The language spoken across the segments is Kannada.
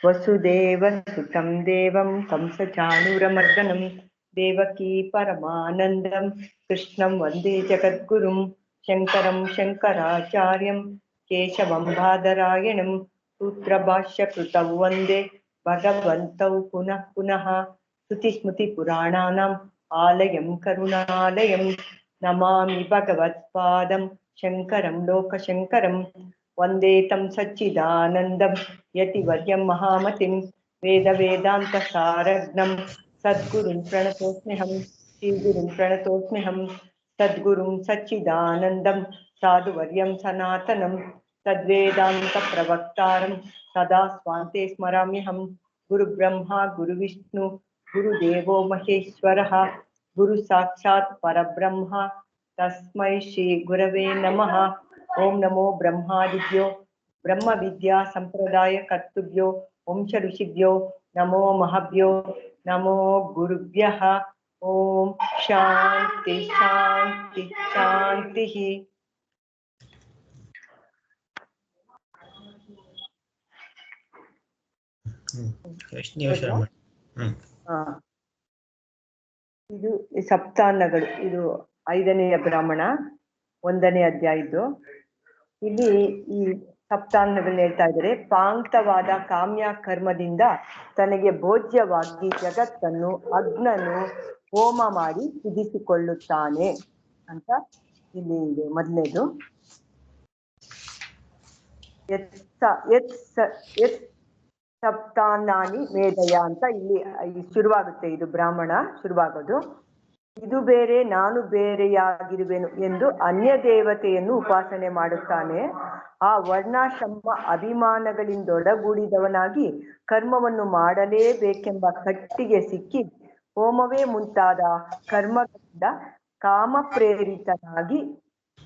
वसुदेवसुतं देवं कंसचाणूरमर्दनं देवकी परमानन्दं कृष्णं वन्दे जगद्गुरुं शङ्करं शङ्कराचार्यं केशवं बादरायणं सूत्रभाष्यकृतौ वन्दे भगवन्तौ पुनः पुनः श्रुतिस्मृतिपुराणानाम् आलयं करुणालयं नमामि भगवत्पादं शङ्करं लोकशङ्करं वन्दे तं सच्चिदानन्दं यतिवर्यं महामतिं वेदवेदान्तसारज्ञं सद्गुरुं प्रणतोऽस्म्यहं श्रीगुरुं प्रणतोऽस्म्यहं सद्गुरुं सच्चिदानन्दं साधुवर्यं सनातनं तद्वेदान्तप्रवक्तारं सदा स्वान्ते स्मराम्यहं गुरुब्रह्मा गुरुविष्णु गुरुदेवो महेश्वरः गुरु साक्षात् परब्रह्म तस्मै श्री गुरवे नमः। ओम नमो ब्रह्मादिभ्यो ब्रह्म विद्या संप्रदाय कर्तृभ्यो वंश ऋषिभ्यो नमो महाभ्यो नमो गुरुभ्यः। ओम शांति शांति शांति। ಇದು ಸಪ್ತಾನ್ನಗಳು, ಇದು 5ನೇ ಬ್ರಾಹ್ಮಣ 1ನೇ ಅಧ್ಯಾಯದ್ದು. ಇಲ್ಲಿ ಈ ಸಪ್ತಾನ್ನಗಳನ್ನ ಹೇಳ್ತಾ ಇದ್ದಾರೆ. ಪಾಂಕ್ತವಾದ ಕಾಮ್ಯ ಕರ್ಮದಿಂದ ತನಗೆ ಭೋಜ್ಯವಾಗಿ ಜಗತ್ತನ್ನು ಅಗ್ನನು ಹೋಮ ಮಾಡಿ ಸಿದ್ಧಿಸಿಕೊಳ್ಳುತ್ತಾನೆ ಅಂತ ಇಲ್ಲಿ ಇದೆ. ಮೊದಲನೇದು ಸಪ್ತಾನ್ನಾನಿ ಮೇಧಯ ಅಂತ ಇಲ್ಲಿ ಶುರುವಾಗುತ್ತೆ. ಇದು ಬ್ರಾಹ್ಮಣ ಶುರುವಾಗೋದು. ಇದು ಬೇರೆ ನಾನು ಬೇರೆಯಾಗಿರುವೆನು ಎಂದು ಅನ್ಯ ದೇವತೆಯನ್ನು ಉಪಾಸನೆ ಮಾಡುತ್ತಾನೆ. ಆ ವರ್ಣಾಶ್ರಮ ಅಭಿಮಾನಗಳಿಂದೊಡಗೂಡಿದವನಾಗಿ ಕರ್ಮವನ್ನು ಮಾಡಲೇಬೇಕೆಂಬ ಕಟ್ಟಿಗೆ ಸಿಕ್ಕಿ ಹೋಮವೇ ಮುಂತಾದ ಕರ್ಮಗಳಿಂದ ಕಾಮಪ್ರೇರಿತನಾಗಿ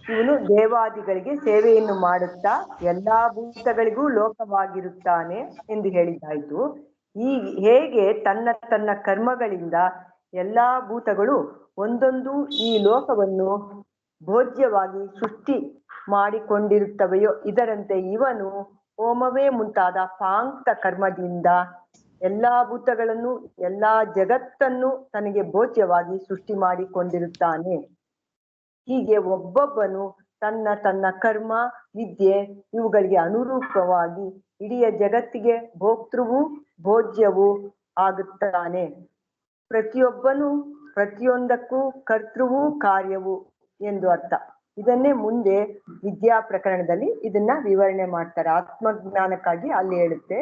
ಇವನು ದೇವಾದಿಗಳಿಗೆ ಸೇವೆಯನ್ನು ಮಾಡುತ್ತಾ ಎಲ್ಲಾ ಭೂತಗಳಿಗೂ ಲೋಕವಾಗಿರುತ್ತಾನೆ ಎಂದು ಹೇಳಿದ್ದಾಯ್ತು. ಈ ಹೇಗೆ ತನ್ನ ತನ್ನ ಕರ್ಮಗಳಿಂದ ಎಲ್ಲಾ ಭೂತಗಳು ಒಂದೊಂದು ಈ ಲೋಕವನ್ನು ಭೋಜ್ಯವಾಗಿ ಸೃಷ್ಟಿ ಮಾಡಿಕೊಂಡಿರುತ್ತವೆಯೋ ಇದರಂತೆ ಇವನು ಹೋಮವೇ ಮುಂತಾದ ಪಾಂಕ್ತ ಕರ್ಮದಿಂದ ಎಲ್ಲಾ ಭೂತಗಳನ್ನು ಎಲ್ಲಾ ಜಗತ್ತನ್ನು ತನಗೆ ಭೋಜ್ಯವಾಗಿ ಸೃಷ್ಟಿ ಮಾಡಿಕೊಂಡಿರುತ್ತಾನೆ. ಹೀಗೆ ಒಬ್ಬೊಬ್ಬನು ತನ್ನ ತನ್ನ ಕರ್ಮ ವಿದ್ಯೆ ಇವುಗಳಿಗೆ ಅನುರೂಪವಾಗಿ ಇಡೀ ಜಗತ್ತಿಗೆ ಭೋಕ್ತೃವು ಭೋಜ್ಯವೂ ಆಗುತ್ತಾನೆ. ಪ್ರತಿಯೊಬ್ಬನು ಪ್ರತಿಯೊಂದಕ್ಕೂ ಕರ್ತೃವು ಕಾರ್ಯವು ಎಂದು ಅರ್ಥ. ಇದನ್ನೇ ಮುಂದೆ ವಿದ್ಯಾ ಪ್ರಕರಣದಲ್ಲಿ ಇದನ್ನ ವಿವರಣೆ ಮಾಡ್ತಾರೆ. ಆತ್ಮಜ್ಞಾನಕ್ಕಾಗಿ ಅಲ್ಲಿ ಹೇಳುತ್ತೆ.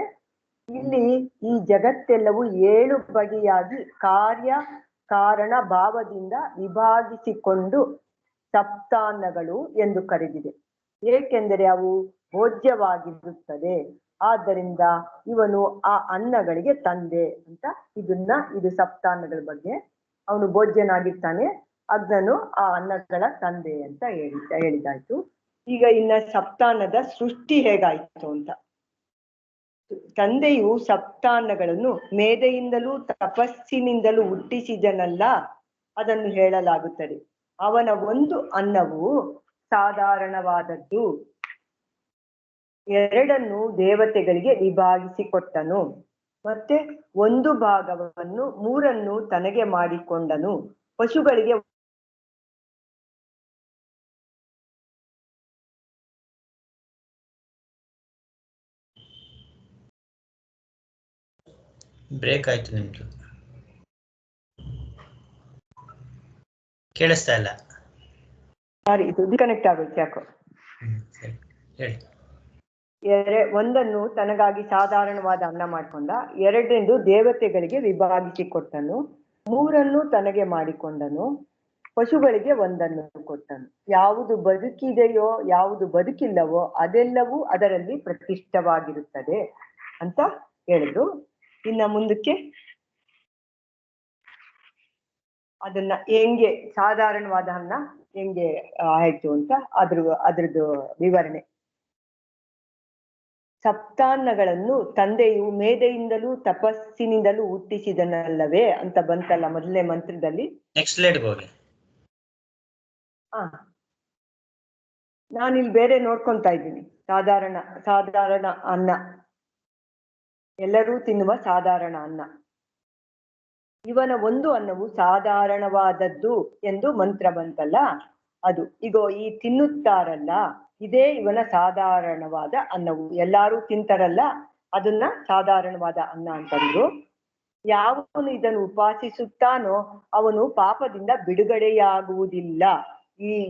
ಇಲ್ಲಿ ಈ ಜಗತ್ತೆಲ್ಲವೂ 7 ಬಗೆಯಾಗಿ ಕಾರ್ಯ ಕಾರಣ ಭಾವದಿಂದ ವಿಭಾಗಿಸಿಕೊಂಡು ಸಪ್ತಾನ್ನಗಳು ಎಂದು ಕರೆದಿದೆ. ಏಕೆಂದರೆ ಅವು ಭೋಜ್ಯವಾಗಿರುತ್ತದೆ. ಆದ್ದರಿಂದ ಇವನು ಆ ಅನ್ನಗಳಿಗೆ ತಂದೆ ಅಂತ ಇದು ಸಪ್ತಾನ್ನಗಳ ಬಗ್ಗೆ. ಅವನು ಭೋಜ್ಯನಾಗಿರ್ತಾನೆ, ಅಗ್ನನು ಆ ಅನ್ನಗಳ ತಂದೆ ಅಂತ ಹೇಳಿದಾಯ್ತು. ಈಗ ಇನ್ನ ಸಪ್ತಾನ್ನದ ಸೃಷ್ಟಿ ಹೇಗಾಯ್ತು ಅಂತ. ತಂದೆಯು ಸಪ್ತಾನ್ನಗಳನ್ನು ಮೇಧೆಯಿಂದಲೂ ತಪಸ್ಸಿನಿಂದಲೂ ಹುಟ್ಟಿಸಿದನಲ್ಲ, ಅದನ್ನು ಹೇಳಲಾಗುತ್ತದೆ. ಅವನ ಒಂದು ಅನ್ನವು ಸಾಧಾರಣವಾದದ್ದು. 2 ದೇವತೆಗಳಿಗೆ ವಿಭಾಗಿಸಿಕೊಟ್ಟನು. ಮತ್ತೆ 1 ಭಾಗವನ್ನು 3 ತನಗೆ ಮಾಡಿಕೊಂಡನು. ಪಶುಗಳಿಗೆ ಬ್ರೇಕ್ ಆಯ್ತು. ನಿಮ್ದು ಕೇಳಿಸ್ತಾ ಇಲ್ಲ. ಸಾರಿ, ಇದು ಡಿಸ್ಕನೆಕ್ಟ್ ಆಗುತ್ತೆ ಯಾಕೋ. ಹೇಳಿ. 1 ತನಗಾಗಿ ಸಾಧಾರಣವಾದ ಅನ್ನ ಮಾಡ್ಕೊಂಡ. 2 ದೇವತೆಗಳಿಗೆ ವಿಭಾಗಿಸಿಕೊಟ್ಟನು. 3 ತನಗೆ ಮಾಡಿಕೊಂಡನು. ಪಶುಗಳಿಗೆ 1 ಕೊಟ್ಟನು. ಯಾವುದು ಬದುಕಿದೆಯೋ ಯಾವುದು ಬದುಕಿಲ್ಲವೋ ಅದೆಲ್ಲವೂ ಅದರಲ್ಲಿ ಪ್ರತಿಷ್ಠವಾಗಿರುತ್ತದೆ ಅಂತ ಹೇಳಿದ್ರು. ಇನ್ನ ಮುಂದಕ್ಕೆ ಅದನ್ನ ಹೆಂಗೆ ಸಾಧಾರಣವಾದ ಅನ್ನ ಹೆಂಗೆ ಆಯ್ತು ಅಂತ ಅದ್ರದ್ದು ವಿವರಣೆ. ಸಪ್ತಾನ್ನಗಳನ್ನು ತಂದೆಯು ಮೇಧೆಯಿಂದಲೂ ತಪಸ್ಸಿನಿಂದಲೂ ಹುಟ್ಟಿಸಿದನಲ್ಲವೇ ಅಂತ ಬಂತಲ್ಲ ಮೊದಲನೇ ಮಂತ್ರದಲ್ಲಿ. ನೆಕ್ಸ್ಟ್ ಸ್ಲೈಡ್ಗೆ ಹೋಗಿ. ನಾನಿಲ್ಲಿ ಬೇರೆ ನೋಡ್ಕೊಂತಾ ಇದ್ದೀನಿ. ಸಾಧಾರಣ ಅನ್ನ ಎಲ್ಲರೂ ತಿನ್ನುವ ಸಾಧಾರಣ ಅನ್ನ. ಇವನ ಒಂದು ಅನ್ನವು ಸಾಧಾರಣವಾದದ್ದು ಎಂದು ಮಂತ್ರ ಬಂತಲ್ಲ, ಅದು ಈಗ ಈ ತಿನ್ನುತ್ತಾರಲ್ಲ, ಇದೇ ಇವನ ಸಾಧಾರಣವಾದ ಅನ್ನವು. ಎಲ್ಲಾರು ತಿಂತಾರಲ್ಲ, ಅದನ್ನ ಸಾಧಾರಣವಾದ ಅನ್ನ ಅಂತಂದ್ರು. ಯಾವನು ಇದನ್ನು ಉಪಾಸಿಸುತ್ತಾನೋ ಅವನು ಪಾಪದಿಂದ ಬಿಡುಗಡೆಯಾಗುವುದಿಲ್ಲ.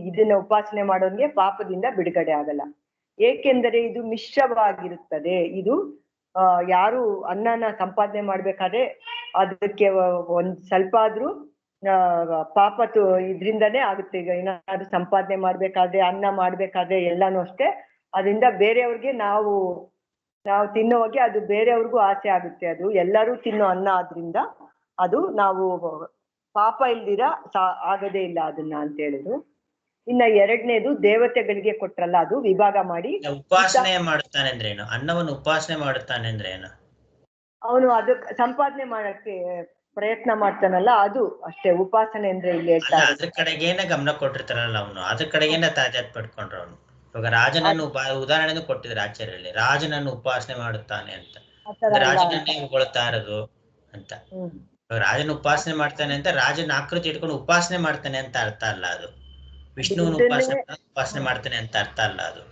ಇದನ್ನ ಉಪಾಸನೆ ಮಾಡೋನ್ಗೆ ಪಾಪದಿಂದ ಬಿಡುಗಡೆ ಆಗಲ್ಲ. ಏಕೆಂದರೆ ಇದು ಮಿಶ್ರವಾಗಿರುತ್ತದೆ. ಇದು ಯಾರು ಅನ್ನನ ಸಂಪಾದನೆ ಮಾಡ್ಬೇಕಾದ್ರೆ ಅದಕ್ಕೆ ಒಂದ್ ಸ್ವಲ್ಪ ಆದ್ರೂ ಪಾಪತ್ತು ಇದ್ರಿಂದಾನೇ ಆಗುತ್ತೆ. ಈಗ ಏನಾದ್ರು ಸಂಪಾದನೆ ಮಾಡ್ಬೇಕಾದ್ರೆ, ಅನ್ನ ಮಾಡ್ಬೇಕಾದ್ರೆ ಎಲ್ಲಾನು ಅಷ್ಟೇ, ಅದರಿಂದ ಬೇರೆಯವ್ರಿಗೆ ನಾವು ತಿನ್ನೋವಾಗೆ ಅದು ಬೇರೆಯವ್ರಿಗೂ ಆಸೆ ಆಗುತ್ತೆ. ಅದು ಎಲ್ಲರೂ ತಿನ್ನೋ ಅನ್ನ ಆದ್ರಿಂದ ಅದು ನಾವು ಪಾಪ ಇಲ್ದಿರ ಆಗದೇ ಇಲ್ಲ ಅದನ್ನ ಅಂತ ಹೇಳಿದ್ರು. ಇನ್ನ ಎರಡನೇದು ದೇವತೆಗಳಿಗೆ ಕೊಟ್ರಲ್ಲ, ಅದು ವಿಭಾಗ ಮಾಡಿ ಉಪಾಸನೆ ಮಾಡುತ್ತಾನೆ ಅಂದ್ರೆ ಏನು? ಅನ್ನವನ್ನು ಉಪಾಸನೆ ಮಾಡುತ್ತಾನೆ ಅಂದ್ರೆ ಏನು? ಅವನು ಅದಕ್ಕೆ ಸಂಪಾದನೆ ಮಾಡಕ್ಕೆ ಪ್ರಯತ್ನ ಮಾಡ್ತಾನಲ್ಲ, ಅದು ಅಷ್ಟೇ ಉಪಾಸನೆ ಅಂದ್ರೆ ಇಲ್ಲಿ ಹೇಳ್ತಾರೆ. ಅದ್ರ ಕಡೆಗೇನ ಗಮನ ಕೊಟ್ಟಿರ್ತಾರಲ್ಲ ಅವನು, ಅದ್ರ ಕಡೆಗೇನ ತಾಜಾತ್ ಪಡ್ಕೊಂಡ್ರು ಅವನು. ಇವಾಗ ರಾಜನನ್ನು ಉದಾಹರಣೆನೂ ಕೊಟ್ಟಿದ್ರು ಆಚಾರ್ಯಲ್ಲಿ, ರಾಜನನ್ನು ಉಪಾಸನೆ ಮಾಡುತ್ತಾನೆ ಅಂತ, ರಾಜನನ್ನೇ ಹೊಗಳ್ತಾ ಇರೋದು ಅಂತ. ರಾಜನ ಉಪಾಸನೆ ಮಾಡ್ತಾನೆ ಅಂತ ರಾಜನ ಆಕೃತಿ ಇಟ್ಕೊಂಡು ಉಪಾಸನೆ ಮಾಡ್ತಾನೆ ಅಂತ ಅರ್ಥ ಅಲ್ಲ ಅದು. ವಿಷ್ಣುವನ್ನ ಉಪಾಸನೆ ಮಾಡ್ತಾನೆ ಅಂತ ಅರ್ಥ ಅಲ್ಲ ಅದು.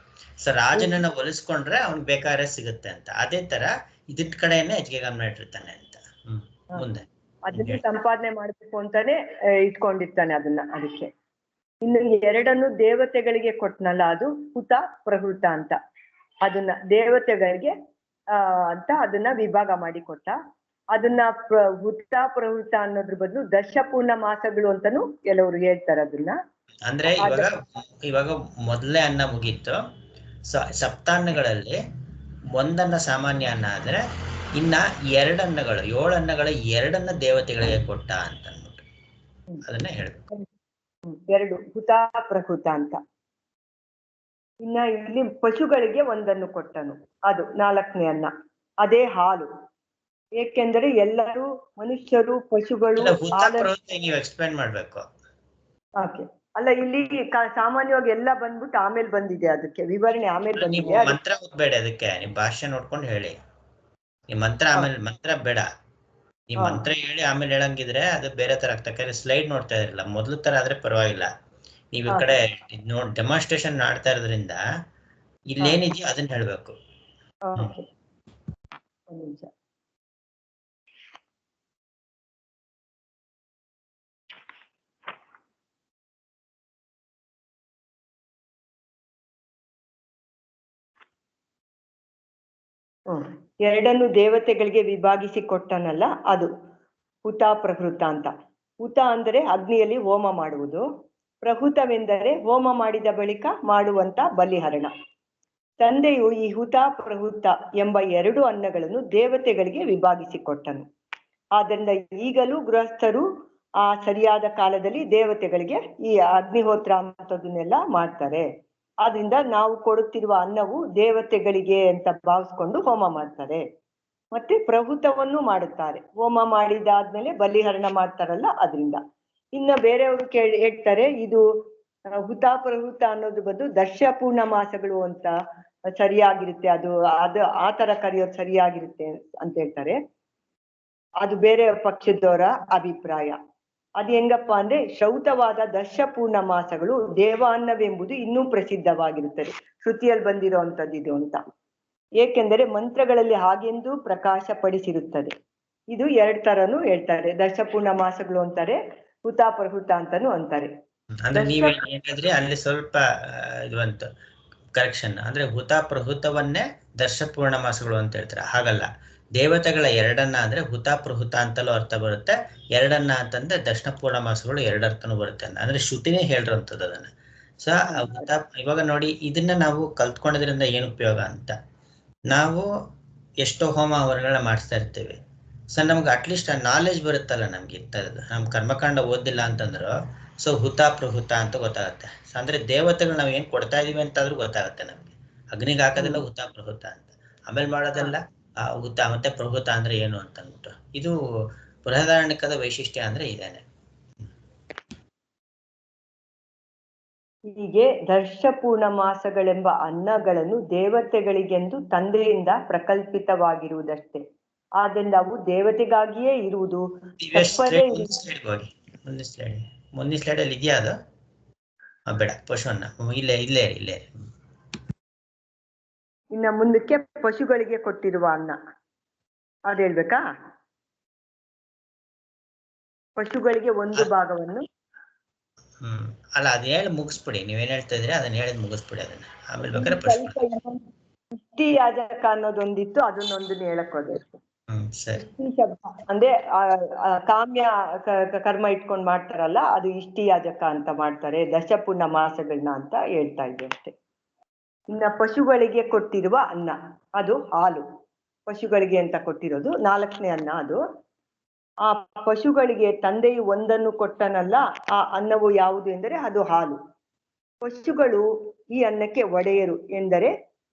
ಸೊ ರಾಜನನ್ನ ಒಲಿಸ್ಕೊಂಡ್ರೆ ಅವ್ನ್ ಬೇಕಾದ್ರೆ ಸಿಗುತ್ತೆ ಅಂತ. ಅದೇ ತರ ಇದಿಟ್ ಕಡೆಯನ್ನೇ ಹೆಚ್ಚಿಗೆ ಗಮನ ಇಟ್ಟಿರ್ತಾನೆ ಅಂತ. ಮುಂದೆ ಅದನ್ನ ಸಂಪಾದನೆ ಮಾಡ್ಬೇಕು ಅಂತಾನೆ ಇಟ್ಕೊಂಡಿರ್ತಾನೆ ಅದನ್ನ. ಅದಕ್ಕೆ ಇನ್ನು ಎರಡನ್ನು ದೇವತೆಗಳಿಗೆ ಕೊಟ್ನಲ್ಲ, ಅದು ಹುತ ಪ್ರಹೃತ ಅಂತ. ಅದನ್ನ ದೇವತೆಗಳಿಗೆ ಅಂತ ಅದನ್ನ ವಿಭಾಗ ಮಾಡಿ ಕೊಟ್ಟ. ಅದನ್ನ ಹುತ ಪ್ರಹೃತ ಅನ್ನೋದ್ರ ಬದಲು ದಶಪೂರ್ಣ ಮಾಸಗಳು ಅಂತಾನು ಕೆಲವರು ಹೇಳ್ತಾರೆ ಅದನ್ನ. ಅಂದ್ರೆ ಇವಾಗ ಮೊದಲೇ ಅನ್ನ ಮುಗೀತು. ಸಪ್ತಾನ್ನಗಳಲ್ಲಿ ಒಂದನ್ನ ಸಾಮಾನ್ಯ ಅನ್ನ ಆದ್ರೆ ಇನ್ನ 2 ಅನ್ನಗಳು, 7 ಅನ್ನಗಳ 2 ದೇವತೆಗಳಿಗೆ ಕೊಟ್ಟ ಅಂತ ಅಂದ್ಬಿಟ್ಟು ಅದನ್ನ ಹೇಳ್ಬೇಕು. 2 ಹುತ ಪ್ರಕೃತ ಅಂತ. ಇನ್ನ ಇಲ್ಲಿ ಪಶುಗಳಿಗೆ ಒಂದನ್ನು ಕೊಟ್ಟನು, ಅದು 4ನೇ ಅನ್ನ, ಅದೇ ಹಾಲು. ಏಕೆಂದರೆ ಎಲ್ಲರೂ ಮನುಷ್ಯರು ಪಶುಗಳು ನೀವು ಎಕ್ಸ್ಪ್ಲೈನ್ ಮಾಡ್ಬೇಕು. ಓಕೆ, ಅಲ್ಲ ಇಲ್ಲಿ ಸಾಮಾನ್ಯವಾಗಿ ಎಲ್ಲ ಬಂದ್ಬಿಟ್ಟು ಆಮೇಲೆ ಬಂದಿದೆ, ಅದಕ್ಕೆ ವಿವರಣೆ ಆಮೇಲೆ ಬಂದಿದೆ. ಮಂತ್ರ ಓದ್ಬೇಡಿ, ಅದಕ್ಕೆ ನಿಮ್ ಭಾಷೆ ನೋಡ್ಕೊಂಡು ಹೇಳಿ. ಈ ಮಂತ್ರ ಆಮೇಲೆ ಮಂತ್ರ ಬೇಡ, ಈ ಮಂತ್ರ ಹೇಳಿ ಆಮೇಲೆ ಹೇಳಂಗಿದ್ರೆ ಅದು ಬೇರೆ ತರ ಆಗ್ತದೆ. ಯಾಕಂದ್ರೆ ಸ್ಲೈಡ್ ನೋಡ್ತಾ ಇರಲಿಲ್ಲ, ಮೊದ್ಲು ತರ ಆದ್ರೆ ಪರವಾಗಿಲ್ಲ. ನೀವ್ ಈ ಕಡೆ ಡೆಮಾನ್ಸ್ಟ್ರೇಷನ್ ಮಾಡ್ತಾ ಇರೋದ್ರಿಂದ ಇಲ್ಲೇನಿದೆಯೋ ಅದನ್ನ ಹೇಳ್ಬೇಕು. ಎರಡನ್ನು ದೇವತೆಗಳಿಗೆ ವಿಭಾಗಿಸಿ ಕೊಟ್ಟನಲ್ಲ, ಅದು ಹುತ ಪ್ರಹೃತ ಅಂತ. ಹುತ ಅಂದರೆ ಅಗ್ನಿಯಲ್ಲಿ ಹೋಮ ಮಾಡುವುದು, ಪ್ರಹೃತವೆಂದರೆ ಹೋಮ ಮಾಡಿದ ಬಳಿಕ ಮಾಡುವಂತ ಬಲಿಹರಣ. ತಂದೆಯು ಈ ಹುತ ಪ್ರಹೃತ ಎಂಬ 2 ಅನ್ನಗಳನ್ನು ದೇವತೆಗಳಿಗೆ ವಿಭಾಗಿಸಿ ಕೊಟ್ಟನು. ಆದ್ದರಿಂದ ಈಗಲೂ ಗೃಹಸ್ಥರು ಆ ಸರಿಯಾದ ಕಾಲದಲ್ಲಿ ದೇವತೆಗಳಿಗೆ ಈ ಅಗ್ನಿಹೋತ್ರ ಅಂತದನ್ನೆಲ್ಲ ಮಾಡ್ತಾರೆ. ಆದ್ರಿಂದ ನಾವು ಕೊಡುತ್ತಿರುವ ಅನ್ನವು ದೇವತೆಗಳಿಗೆ ಅಂತ ಭಾವಿಸ್ಕೊಂಡು ಹೋಮ ಮಾಡ್ತಾರೆ. ಮತ್ತೆ ಪ್ರಹೃತವನ್ನು ಮಾಡುತ್ತಾರೆ, ಹೋಮ ಮಾಡಿದಾದ್ಮೇಲೆ ಬಲಿಹರಣ ಮಾಡ್ತಾರಲ್ಲ ಅದರಿಂದ. ಇನ್ನ ಬೇರೆಯವರು ಹೇಳ್ತಾರೆ ಇದು ಹುತ ಪ್ರಹೃತ ಅನ್ನೋದು ಬದಲು ದಶಪೂರ್ಣ ಮಾಸಗಳು ಅಂತ ಸರಿಯಾಗಿರುತ್ತೆ, ಅದು ಆ ತರ ಕರೆಯೋದು ಸರಿಯಾಗಿರುತ್ತೆ ಅಂತ ಹೇಳ್ತಾರೆ. ಅದು ಬೇರೆ ಪಕ್ಷದವರ ಅಭಿಪ್ರಾಯ. ಅದು ಹೆಂಗಪ್ಪ ಅಂದ್ರೆ, ಶ್ರೌತವಾದ ದಶಪೂರ್ಣ ಮಾಸಗಳು ದೇವಾನ್ನವೆಂಬುದು ಇನ್ನೂ ಪ್ರಸಿದ್ಧವಾಗಿರುತ್ತದೆ. ಶ್ರುತಿಯಲ್ಲಿ ಬಂದಿರುವಂತದ್ದು ಇದು ಅಂತ. ಏಕೆಂದರೆ ಮಂತ್ರಗಳಲ್ಲಿ ಹಾಗೆಂದು ಪ್ರಕಾಶ ಪಡಿಸಿರುತ್ತದೆ. ಇದು 2 ತರನು ಹೇಳ್ತಾರೆ, ದಶಪೂರ್ಣ ಮಾಸಗಳು ಅಂತಾರೆ, ಹುತ ಪ್ರಹೃತ ಅಂತಾನು ಅಂತಾರೆ. ಅಂದ್ರೆ ನೀವೇನಾದ್ರೆ ಅಲ್ಲಿ ಸ್ವಲ್ಪ ಇದು ಅಂತ ಕರೆಕ್ಷನ್, ಅಂದ್ರೆ ಹುತ ಪ್ರಹೃತವನ್ನೇ ದಶಪೂರ್ಣ ಮಾಸಗಳು ಅಂತ ಹೇಳ್ತಾರೆ. ಹಾಗಲ್ಲ, ದೇವತೆಗಳ 2 ಅಂದ್ರೆ ಹುತ ಪ್ರಹೃತ ಅಂತಲೂ ಅರ್ಥ ಬರುತ್ತೆ, 2 ಅಂತಂದ್ರೆ ದಶಪೂರ್ಣ ಮಾಸಗಳು 2 ಅರ್ಥನೂ ಬರುತ್ತೆ ಅಂದ್ರೆ ಶ್ರುತಿನೇ ಹೇಳಿರೋಂಥದ್ದು ಅದನ್ನ. ಸೊ ಇವಾಗ ನೋಡಿ, ಇದನ್ನ ನಾವು ಕಲ್ತ್ಕೊಳ್ಳೋದ್ರಿಂದ ಏನು ಉಪಯೋಗ ಅಂತ, ನಾವು ಎಷ್ಟೋ ಹೋಮ ಹವನಗಳನ್ನ ಮಾಡಿಸ್ತಾ ಇರ್ತೀವಿ. ಸೊ ನಮ್ಗೆ ಅಟ್ಲೀಸ್ಟ್ ಆ ನಾಲೆಜ್ ಬರುತ್ತಲ್ಲ ನಮ್ಗೆ ಇಂಥದ್ದು. ನಮ್ ಕರ್ಮಕಾಂಡ ಓದಿಲ್ಲ ಅಂತಂದ್ರು ಸೊ ಹುತ ಪ್ರಹೃತ ಅಂತ ಗೊತ್ತಾಗುತ್ತೆ. ಸೊ ಅಂದ್ರೆ ದೇವತೆಗಳು ನಾವ್ ಏನ್ ಕೊಡ್ತಾ ಇದೀವಿ ಅಂತಾದ್ರೂ ಗೊತ್ತಾಗುತ್ತೆ ನಮ್ಗೆ. ಅಗ್ನಿಗೆ ಹಾಕೋದೆಲ್ಲ ಹುತ ಪ್ರಹೃತ ಅಂತ, ಆಮೇಲೆ ಮಾಡೋದೆಲ್ಲ ಹುತ ಮತ್ತೆ ಪ್ರಹೃತ ಅಂದ್ರೆ ಏನು ಅಂತ ಅಂದ್ಬಿಟ್ಟು. ಇದು ಬೃಹದಾರಣ್ಯಕದ ವೈಶಿಷ್ಟ್ಯ ಅಂದ್ರೆ ಇದೇನೆ. ಹೀಗೆ ದರ್ಶಪೂರ್ಣ ಮಾಸಗಳೆಂಬ ಅನ್ನಗಳನ್ನು ದೇವತೆಗಳಿಗೆಂದು ತಂದೆಯಿಂದ ಪ್ರಕಲ್ಪಿತವಾಗಿರುವುದಷ್ಟೇ. ಆದ್ದರಿಂದ ಅವು ದೇವತೆಗಾಗಿಯೇ ಇರುವುದು ತಪ್ಪದೇ ಮುಂದಿನ ಸ್ಲೈಡ್ ಅಲ್ಲಿ ಇದೆಯಾ ಅದು? ಬೇಡ, ಪಶುವನ್ನ ಇಲ್ಲೇ ಇನ್ನ ಮುಂದಕ್ಕೆ ಪಶುಗಳಿಗೆ ಕೊಟ್ಟಿರುವ ಅನ್ನ ಅದು ಹೇಳ್ಬೇಕಾ? ಪಶುಗಳಿಗೆ ಒಂದು ಭಾಗವನ್ನು ಅಲ್ಲ, ಅದ್ ಹೇಳಿ ಮುಗಿಸ್ಬಿಡಿ. ನೀವೇನ್ ಹೇಳ್ತಾ ಇದ್ರಿ ಅದನ್ನ ಹೇಳಿ ಮುಗಿಸ್ಬಿಡಿ. ಅದನ್ನ ಆಮೇಲೆ ಬೇಕಾದ್ರೆ ಪಶು ಇಷ್ಟಿ ಯಾಜಕ ಅನ್ನೋದೊಂದಿತ್ತು, ಅದನ್ನೊಂದನ್ನ ಹೇಳಕ್ ಹೋದೆ. ಸರಿ. ಶಬ್ದ ಅಂದ್ರೆ ಕಾಮ್ಯ ಕರ್ಮ ಇಟ್ಕೊಂಡ್ ಮಾಡ್ತಾರಲ್ಲ, ಅದು ಇಷ್ಟಿ ಯಾಜಕ ಅಂತ ಮಾಡ್ತಾರೆ, ದಶಪುಣ್ಯ ಮಾಸಗಳನ್ನ ಅಂತ ಹೇಳ್ತಾ ಇದ್ದೆ ಅಷ್ಟೇ. ಇನ್ನ ಪಶುಗಳಿಗೆ ಕೊಟ್ಟಿರುವ ಅನ್ನ ಅದು ಹಾಲು. ಪಶುಗಳಿಗೆ ಅಂತ ಕೊಟ್ಟಿರೋದು 4ನೇ ಅನ್ನ. ಅದು ಆ ಪಶುಗಳಿಗೆ ತಂದೆಯು ಒಂದನ್ನು ಕೊಟ್ಟನಲ್ಲ, ಆ ಅನ್ನವು ಯಾವುದು ಎಂದರೆ ಅದು ಹಾಲು. ಪಶುಗಳು ಈ ಅನ್ನಕ್ಕೆ ಒಡೆಯರು ಎಂದರೆ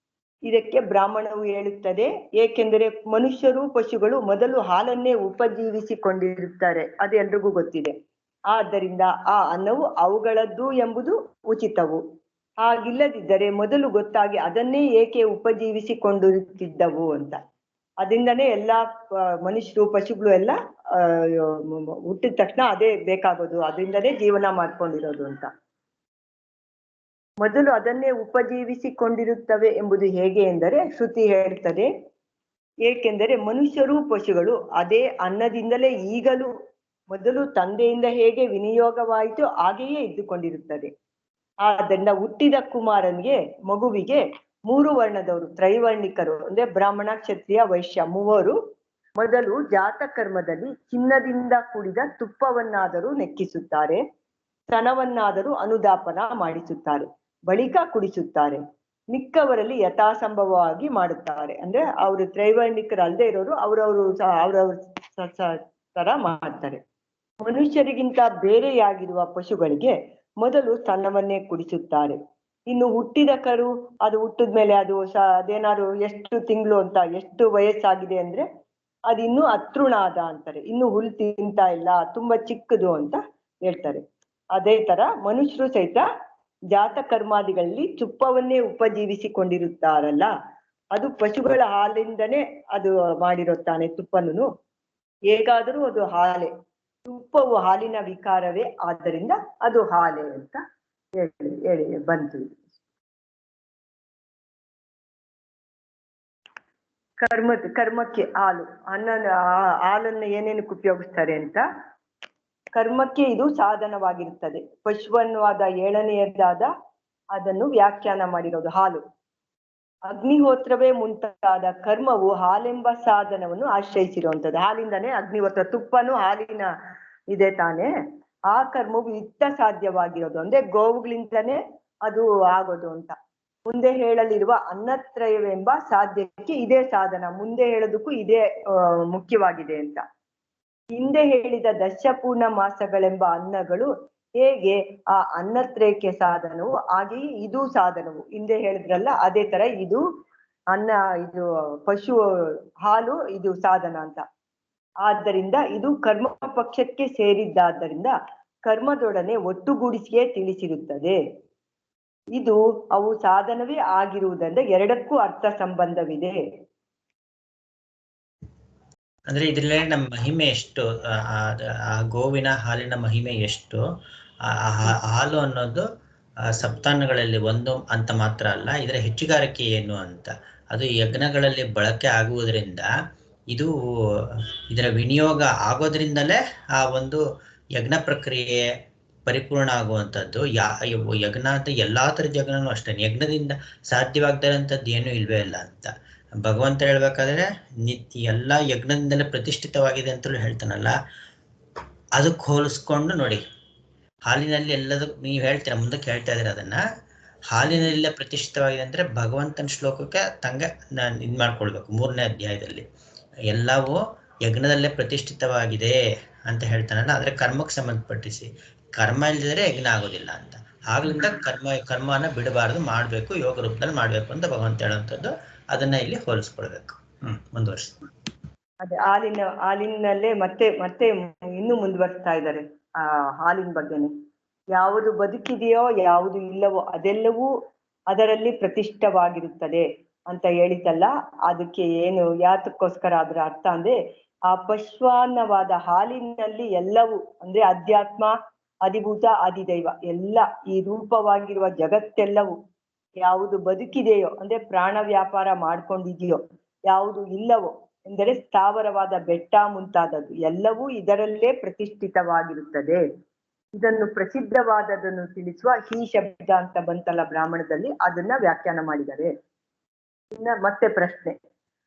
ಇದಕ್ಕೆ ಬ್ರಾಹ್ಮಣವು ಹೇಳುತ್ತದೆ. ಏಕೆಂದರೆ ಮನುಷ್ಯರು ಪಶುಗಳು ಮೊದಲು ಹಾಲನ್ನೇ ಉಪಜೀವಿಸಿಕೊಂಡಿರುತ್ತಾರೆ, ಅದು ಎಲ್ರಿಗೂ ಗೊತ್ತಿದೆ. ಆದ್ದರಿಂದ ಆ ಅನ್ನವು ಅವುಗಳದ್ದು ಎಂಬುದು ಉಚಿತವು. ಹಾಗಿಲ್ಲದಿದ್ದರೆ ಮೊದಲು ಗೊತ್ತಾಗಿ ಅದನ್ನೇ ಏಕೆ ಉಪಜೀವಿಸಿಕೊಂಡಿರುತ್ತಿದ್ದವು ಅಂತ. ಅದರಿಂದನೇ ಎಲ್ಲಾ ಮನುಷ್ಯರು ಪಶುಗಳು ಎಲ್ಲ ಹುಟ್ಟಿದ ತಕ್ಷಣ ಅದೇ ಬೇಕಾಗೋದು, ಅದರಿಂದನೇ ಜೀವನ ಮಾಡ್ಕೊಂಡಿರೋದು ಅಂತ. ಮೊದಲು ಅದನ್ನೇ ಉಪಜೀವಿಸಿಕೊಂಡಿರುತ್ತವೆ ಎಂಬುದು ಹೇಗೆ ಎಂದರೆ ಶ್ರುತಿ ಹೇಳ್ತದೆ. ಏಕೆಂದರೆ ಮನುಷ್ಯರು ಪಶುಗಳು ಅದೇ ಅನ್ನದಿಂದಲೇ ಈಗಲೂ ಮೊದಲು ತಂದೆಯಿಂದ ಹೇಗೆ ವಿನಿಯೋಗವಾಯಿತು ಹಾಗೆಯೇ ಇದ್ದುಕೊಂಡಿರುತ್ತದೆ. ಆದ್ದರಿಂದ ಹುಟ್ಟಿದ ಕುಮಾರನಿಗೆ ಮಗುವಿಗೆ 3 ವರ್ಣದವರು ತ್ರೈವರ್ಣಿಕರು ಅಂದ್ರೆ ಬ್ರಾಹ್ಮಣ, ಕ್ಷತ್ರಿಯ, ವೈಶ್ಯ ಮೂವರು ಮೊದಲು ಜಾತ ಕರ್ಮದಲ್ಲಿ ಚಿನ್ನದಿಂದ ಕೂಡಿದ ತುಪ್ಪವನ್ನಾದರೂ ನೆಕ್ಕಿಸುತ್ತಾರೆ, ಸ್ತನವನ್ನಾದರೂ ಅನುದಾಪನ ಮಾಡಿಸುತ್ತಾರೆ, ಬಳಿಕ ಕುಡಿಸುತ್ತಾರೆ. ಮಿಕ್ಕವರಲ್ಲಿ ಯಥಾಸಂಭವವಾಗಿ ಮಾಡುತ್ತಾರೆ. ಅಂದ್ರೆ ಅವರು ತ್ರೈವರ್ಣಿಕರು ಅಲ್ಲದೆ ಇರೋರು ಅವ್ರವ್ರ ತರ ಮಾಡ್ತಾರೆ. ಮನುಷ್ಯರಿಗಿಂತ ಬೇರೆಯಾಗಿರುವ ಪಶುಗಳಿಗೆ ಮೊದಲು ಸ್ತನವನ್ನೇ ಕುಡಿಸುತ್ತಾರೆ. ಇನ್ನು ಹುಟ್ಟಿದ ಕರು ಅದು ಹುಟ್ಟಿದ್ಮೇಲೆ ಅದೇನಾದ್ರು ಎಷ್ಟು ತಿಂಗಳು ಅಂತ, ಎಷ್ಟು ವಯಸ್ಸಾಗಿದೆ ಅಂದ್ರೆ ಅದಿನ್ನೂ ಅತೃಣಾದ ಅಂತಾರೆ, ಇನ್ನು ಹುಲ್ ತಿಂತಾ ಇಲ್ಲ, ತುಂಬಾ ಚಿಕ್ಕದು ಅಂತ ಹೇಳ್ತಾರೆ. ಅದೇ ತರ ಮನುಷ್ಯರು ಸಹಿತ ಜಾತ ಕರ್ಮಾದಿಗಳಲ್ಲಿ ತುಪ್ಪವನ್ನೇ ಉಪಜೀವಿಸಿಕೊಂಡಿರುತ್ತಾರಲ್ಲ, ಅದು ಪಶುಗಳ ಹಾಲಿಂದನೇ ಅದು ಮಾಡಿರುತ್ತಾನೆ ತುಪ್ಪನು. ಹೇಗಾದರೂ ಅದು ಹಾಲೆ, ತುಪ್ಪವು ಹಾಲಿನ ವಿಕಾರವೇ, ಆದ್ದರಿಂದ ಅದು ಹಾಲೆ ಅಂತ ಹೇಳಿ ಬಂತು. ಕರ್ಮಕ್ಕೆ ಹಾಲು, ಹಾಲನ್ನು ಏನೇನಕ್ಕೆ ಉಪಯೋಗಿಸ್ತಾರೆ ಅಂತ. ಕರ್ಮಕ್ಕೆ ಇದು ಸಾಧನವಾಗಿರುತ್ತದೆ. ಪಶುವನ್ವಾದ 7ನೇದಾದ ಅದನ್ನು ವ್ಯಾಖ್ಯಾನ ಮಾಡಿರೋದು ಹಾಲು. ಅಗ್ನಿಹೋತ್ರವೇ ಮುಂತಾದ ಕರ್ಮವು ಹಾಲೆಂಬ ಸಾಧನವನ್ನು ಆಶ್ರಯಿಸಿರುವಂಥದ್ದು. ಹಾಲಿಂದನೇ ಅಗ್ನಿಹೋತ್ರ, ತುಪ್ಪನು ಹಾಲಿನ ಇದೆ ತಾನೇ. ಆ ಕರ್ಮವು ಇತ್ತ ಸಾಧ್ಯವಾಗಿರೋದು ಅಂದ್ರೆ ಗೋವುಗಳಿಂದನೇ ಅದು ಆಗೋದು ಅಂತ. ಮುಂದೆ ಹೇಳಲಿರುವ ಅನ್ನತ್ರಯವೆಂಬ ಸಾಧ್ಯಕ್ಕೆ ಇದೇ ಸಾಧನ, ಮುಂದೆ ಹೇಳೋದಕ್ಕೂ ಇದೇ ಮುಖ್ಯವಾಗಿದೆ ಅಂತ. ಹಿಂದೆ ಹೇಳಿದ ದಶಪೂರ್ಣ ಮಾಸಗಳೆಂಬ ಅನ್ನಗಳು ಹೇಗೆ ಆ ಅನ್ನತ್ರಯಕ್ಕೆ ಸಾಧನವು, ಹಾಗೆಯೇ ಇದು ಸಾಧನವು. ಹಿಂದೆ ಹೇಳಿದ್ರಲ್ಲ ಅದೇ ತರ ಇದು ಅನ್ನ, ಇದು ಪಶು ಹಾಲು, ಇದು ಸಾಧನ ಅಂತ. ಆದ್ದರಿಂದ ಇದು ಕರ್ಮ ಪಕ್ಷಕ್ಕೆ ಸೇರಿದ್ದಾದ್ದರಿಂದ ಕರ್ಮದೊಡನೆ ಒಟ್ಟುಗೂಡಿಸಿಯೇ ತಿಳಿಸಿರುತ್ತದೆ. ಇದು ಅವು ಸಾಧನವೇ ಆಗಿರುವುದರಿಂದ ಎರಡಕ್ಕೂ ಅರ್ಥ ಸಂಬಂಧವಿದೆ. ಅಂದ್ರೆ ಇದ್ರಲ್ಲೇ ನಮ್ಮ ಮಹಿಮೆ ಎಷ್ಟು, ಆ ಗೋವಿನ ಹಾಲಿನ ಮಹಿಮೆ ಎಷ್ಟು, ಹಾಲು ಅನ್ನೋದು ಸಪ್ತಾನ್ನಗಳಲ್ಲಿ ಒಂದು ಅಂತ ಮಾತ್ರ ಅಲ್ಲ, ಇದರ ಹೆಚ್ಚುಗಾರಿಕೆ ಏನು ಅಂತ. ಅದು ಯಜ್ಞಗಳಲ್ಲಿ ಬಳಕೆ ಆಗುವುದರಿಂದ, ಇದು ಇದರ ವಿನಿಯೋಗ ಆಗೋದ್ರಿಂದಲೇ ಆ ಒಂದು ಯಜ್ಞ ಪ್ರಕ್ರಿಯೆ ಪರಿಪೂರ್ಣ ಆಗುವಂಥದ್ದು. ಯಜ್ಞ ಅಂತ ಎಲ್ಲಾ ಥರದ ಯಜ್ಞನೂ ಅಷ್ಟೇ, ಯಜ್ಞದಿಂದ ಸಾಧ್ಯವಾಗ್ದಿರೋಂಥದ್ದು ಏನೂ ಇಲ್ವೇ ಇಲ್ಲ ಅಂತ ಭಗವಂತ ಹೇಳ್ಬೇಕಾದ್ರೆ ಎಲ್ಲ ಯಜ್ಞದಿಂದಲೇ ಪ್ರತಿಷ್ಠಿತವಾಗಿದೆ ಅಂತಲೂ ಹೇಳ್ತಾನಲ್ಲ. ಅದಕ್ಕೆ ಹೋಲಿಸ್ಕೊಂಡು ನೋಡಿ, ಹಾಲಿನಲ್ಲಿ ಎಲ್ಲದಕ್ಕೂ ನೀವು ಹೇಳ್ತೀರ, ಮುಂದಕ್ಕೆ ಹೇಳ್ತಾ ಇದ್ದೀರ ಅದನ್ನ, ಹಾಲಿನಲ್ಲೇ ಪ್ರತಿಷ್ಠಿತವಾಗಿದೆ ಅಂದ್ರೆ ಭಗವಂತನ ಶ್ಲೋಕಕ್ಕೆ ತಂಗ ಇದು ಮಾಡ್ಕೊಳ್ಬೇಕು. 3ನೇ ಅಧ್ಯಾಯದಲ್ಲಿ ಎಲ್ಲವೂ ಯಜ್ಞದಲ್ಲೇ ಪ್ರತಿಷ್ಠಿತವಾಗಿದೆ ಅಂತ ಹೇಳ್ತಾನಲ್ಲ. ಆದ್ರೆ ಕರ್ಮಕ್ಕೆ ಸಂಬಂಧಪಟ್ಟಿಸಿ, ಕರ್ಮ ಇಲ್ಲದಿದ್ರೆ ಯಜ್ಞ ಆಗೋದಿಲ್ಲ ಅಂತ. ಆಗ್ಲಿಂದ ಕರ್ಮನ ಬಿಡಬಾರದು, ಮಾಡ್ಬೇಕು, ಯೋಗ ರೂಪದಲ್ಲಿ ಮಾಡ್ಬೇಕು ಅಂತ ಭಗವಂತ ಹೇಳುವಂಥದ್ದು. ಅದನ್ನ ಇಲ್ಲಿ ಹೋಲಿಸ್ಕೊಳ್ಬೇಕು. ಮುಂದುವರ್ಸಿ. ಅದೇ ಹಾಲಿನಲ್ಲೇ ಮತ್ತೆ ಇನ್ನೂ ಮುಂದುವರಿಸ್ತಾ ಇದ್ದಾರೆ ಆ ಹಾಲಿನ ಬಗ್ಗೆನೆ. ಯಾವುದು ಬದುಕಿದೆಯೋ ಯಾವುದು ಇಲ್ಲವೋ ಅದೆಲ್ಲವೂ ಅದರಲ್ಲಿ ಪ್ರತಿಷ್ಠವಾಗಿರುತ್ತದೆ ಅಂತ ಹೇಳಿದ್ದಲ್ಲ. ಅದಕ್ಕೆ ಏನು ಯಾತಕ್ಕೋಸ್ಕರ ಅದರ ಅರ್ಥ ಅಂದ್ರೆ ಆ ಪಶ್ವಾನ್ನವಾದ ಹಾಲಿನಲ್ಲಿ ಎಲ್ಲವೂ ಅಂದ್ರೆ ಅಧ್ಯಾತ್ಮ, ಅಧಿಭೂತ, ಅಧಿದೈವ ಎಲ್ಲ ಈ ರೂಪವಾಗಿರುವ ಜಗತ್ತೆಲ್ಲವೂ ಯಾವುದು ಬದುಕಿದೆಯೋ ಅಂದ್ರೆ ಪ್ರಾಣ ವ್ಯಾಪಾರ ಮಾಡ್ಕೊಂಡಿದೆಯೋ, ಯಾವುದು ಇಲ್ಲವೋ ಎಂದರೆ ಸ್ಥಾವರವಾದ ಬೆಟ್ಟ ಮುಂತಾದದ್ದು ಎಲ್ಲವೂ ಇದರಲ್ಲೇ ಪ್ರತಿಷ್ಠಿತವಾಗಿರುತ್ತದೆ. ಇದನ್ನು ಪ್ರಸಿದ್ಧವಾದದನ್ನು ತಿಳಿಸುವ ಈ ಶಬ್ದ ಅಂತ ಬಂತಲ್ಲ ಬ್ರಾಹ್ಮಣದಲ್ಲಿ, ಅದನ್ನ ವ್ಯಾಖ್ಯಾನ ಮಾಡಿದ್ದಾರೆ. ಇನ್ನ ಮತ್ತೆ ಪ್ರಶ್ನೆ,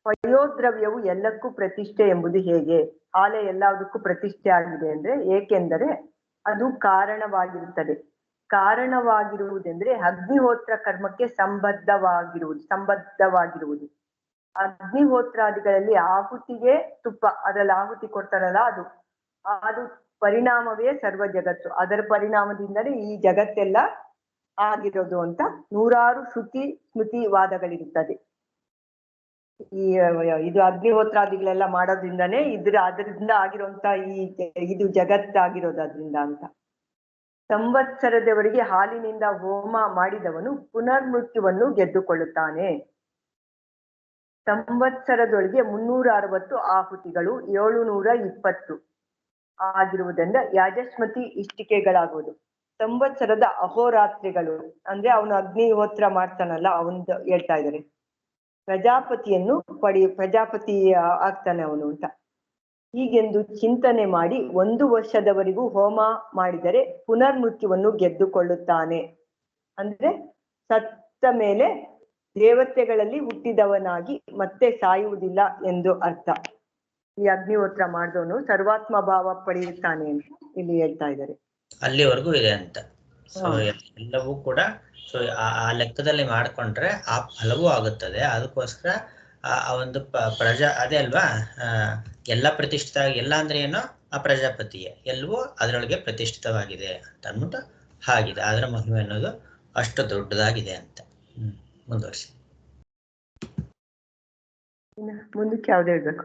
ಪಯೋದ್ರವ್ಯವು ಎಲ್ಲಕ್ಕೂ ಪ್ರತಿಷ್ಠೆ ಎಂಬುದು ಹೇಗೆ? ಹಾಲೆ ಎಲ್ಲದಕ್ಕೂ ಪ್ರತಿಷ್ಠೆ ಆಗಿದೆ ಅಂದ್ರೆ ಏಕೆಂದರೆ ಅದು ಕಾರಣವಾಗಿರುತ್ತದೆ. ಕಾರಣವಾಗಿರುವುದೆಂದ್ರೆ ಅಗ್ನಿಹೋತ್ರ ಕರ್ಮಕ್ಕೆ ಸಂಬದ್ಧವಾಗಿರುವುದು. ಅಗ್ನಿಹೋತ್ರಾದಿಗಳಲ್ಲಿ ಆಹುತಿಗೆ ತುಪ್ಪ, ಅದರಲ್ಲಿ ಆಹುತಿ ಕೊಡ್ತಾರಲ್ಲ, ಅದು ಪರಿಣಾಮವೇ ಸರ್ವ ಜಗತ್ತು. ಅದರ ಪರಿಣಾಮದಿಂದಲೇ ಈ ಜಗತ್ತೆಲ್ಲ ಆಗಿರೋದು ಅಂತ ನೂರಾರು ಶ್ರುತಿ ಸ್ಮೃತಿ ವಾದಗಳಿರುತ್ತದೆ. ಈ ಇದು ಅಗ್ನಿಹೋತ್ರಾದಿಗಳೆಲ್ಲ ಮಾಡೋದ್ರಿಂದಾನೇ ಅದರಿಂದ ಆಗಿರುವಂತ ಇದು ಜಗತ್ತಾಗಿರೋದು ಅದರಿಂದ ಅಂತ. ಸಂವತ್ಸರದವರೆಗೆ ಹಾಲಿನಿಂದ ಹೋಮ ಮಾಡಿದವನು ಪುನರ್ಮೃತ್ಯುವನ್ನು ಗೆದ್ದುಕೊಳ್ಳುತ್ತಾನೆ. ಸಂವತ್ಸರದೊಳಗೆ 360 ಆಹುತಿಗಳು 720 ಆಗಿರುವುದರಿಂದ ಯಾಜಸ್ಮತಿ ಇಷ್ಟಿಕೆಗಳಾಗುವುದು. ಸಂವತ್ಸರದ ಅಹೋರಾತ್ರಿಗಳು ಅಂದ್ರೆ ಅವನು ಅಗ್ನಿಹೋತ್ರ ಮಾಡ್ತಾನಲ್ಲ, ಅವನು ಹೇಳ್ತಾ ಇದ್ದಾರೆ ಪ್ರಜಾಪತಿ ಆಗ್ತಾನೆ ಅವನು ಅಂತ. ಹೀಗೆಂದು ಚಿಂತನೆ ಮಾಡಿ 1 ವರ್ಷದವರೆಗೂ ಹೋಮ ಮಾಡಿದರೆ ಪುನರ್ಮೃತ್ಯುವನ್ನು ಗೆದ್ದುಕೊಳ್ಳುತ್ತಾನೆ. ಅಂದ್ರೆ ಸತ್ತ ಮೇಲೆ ದೇವತೆಗಳಲ್ಲಿ ಹುಟ್ಟಿದವನಾಗಿ ಮತ್ತೆ ಸಾಯುವುದಿಲ್ಲ ಎಂದು ಅರ್ಥ. ಈ ಅಗ್ನಿಹೋತ್ರ ಮಾಡಿದವನು ಸರ್ವಾತ್ಮ ಭಾವ ಪಡೆಯುತ್ತಾನೆ ಅಂತ ಇಲ್ಲಿ ಹೇಳ್ತಾ ಇದ್ದಾರೆ. ಅಲ್ಲಿವರೆಗೂ ಇದೆ ಅಂತ. ಸೊ ಎಲ್ಲವೂ ಕೂಡ ಸೊ ಆ ಲೆಕ್ಕದಲ್ಲಿ ಮಾಡ್ಕೊಂಡ್ರೆ ಆ ಫಲವೂ ಆಗುತ್ತದೆ. ಅದಕ್ಕೋಸ್ಕರ ಆ ಒಂದು ಪ್ರಜಾ ಅದೇ ಅಲ್ವಾ, ಎಲ್ಲ ಪ್ರತಿಷ್ಠಿತ, ಎಲ್ಲ ಅಂದ್ರೆ ಏನು, ಆ ಪ್ರಜಾಪತಿಯೇ ಎಲ್ಲವೂ ಅದರೊಳಗೆ ಪ್ರತಿಷ್ಠಿತವಾಗಿದೆ ಅಂತ ಅಂದ್ಬಿಟ್ಟು ಹಾಗಿದೆ. ಅದರ ಮಹಿಮೆ ಅನ್ನೋದು ಅಷ್ಟು ದೊಡ್ಡದಾಗಿದೆ ಅಂತ. ಮುಂದುವರಿಸಿ. ಮುಂದಕ್ಕೆ ಯಾವ್ದು ಹೇಳ್ಬೇಕು?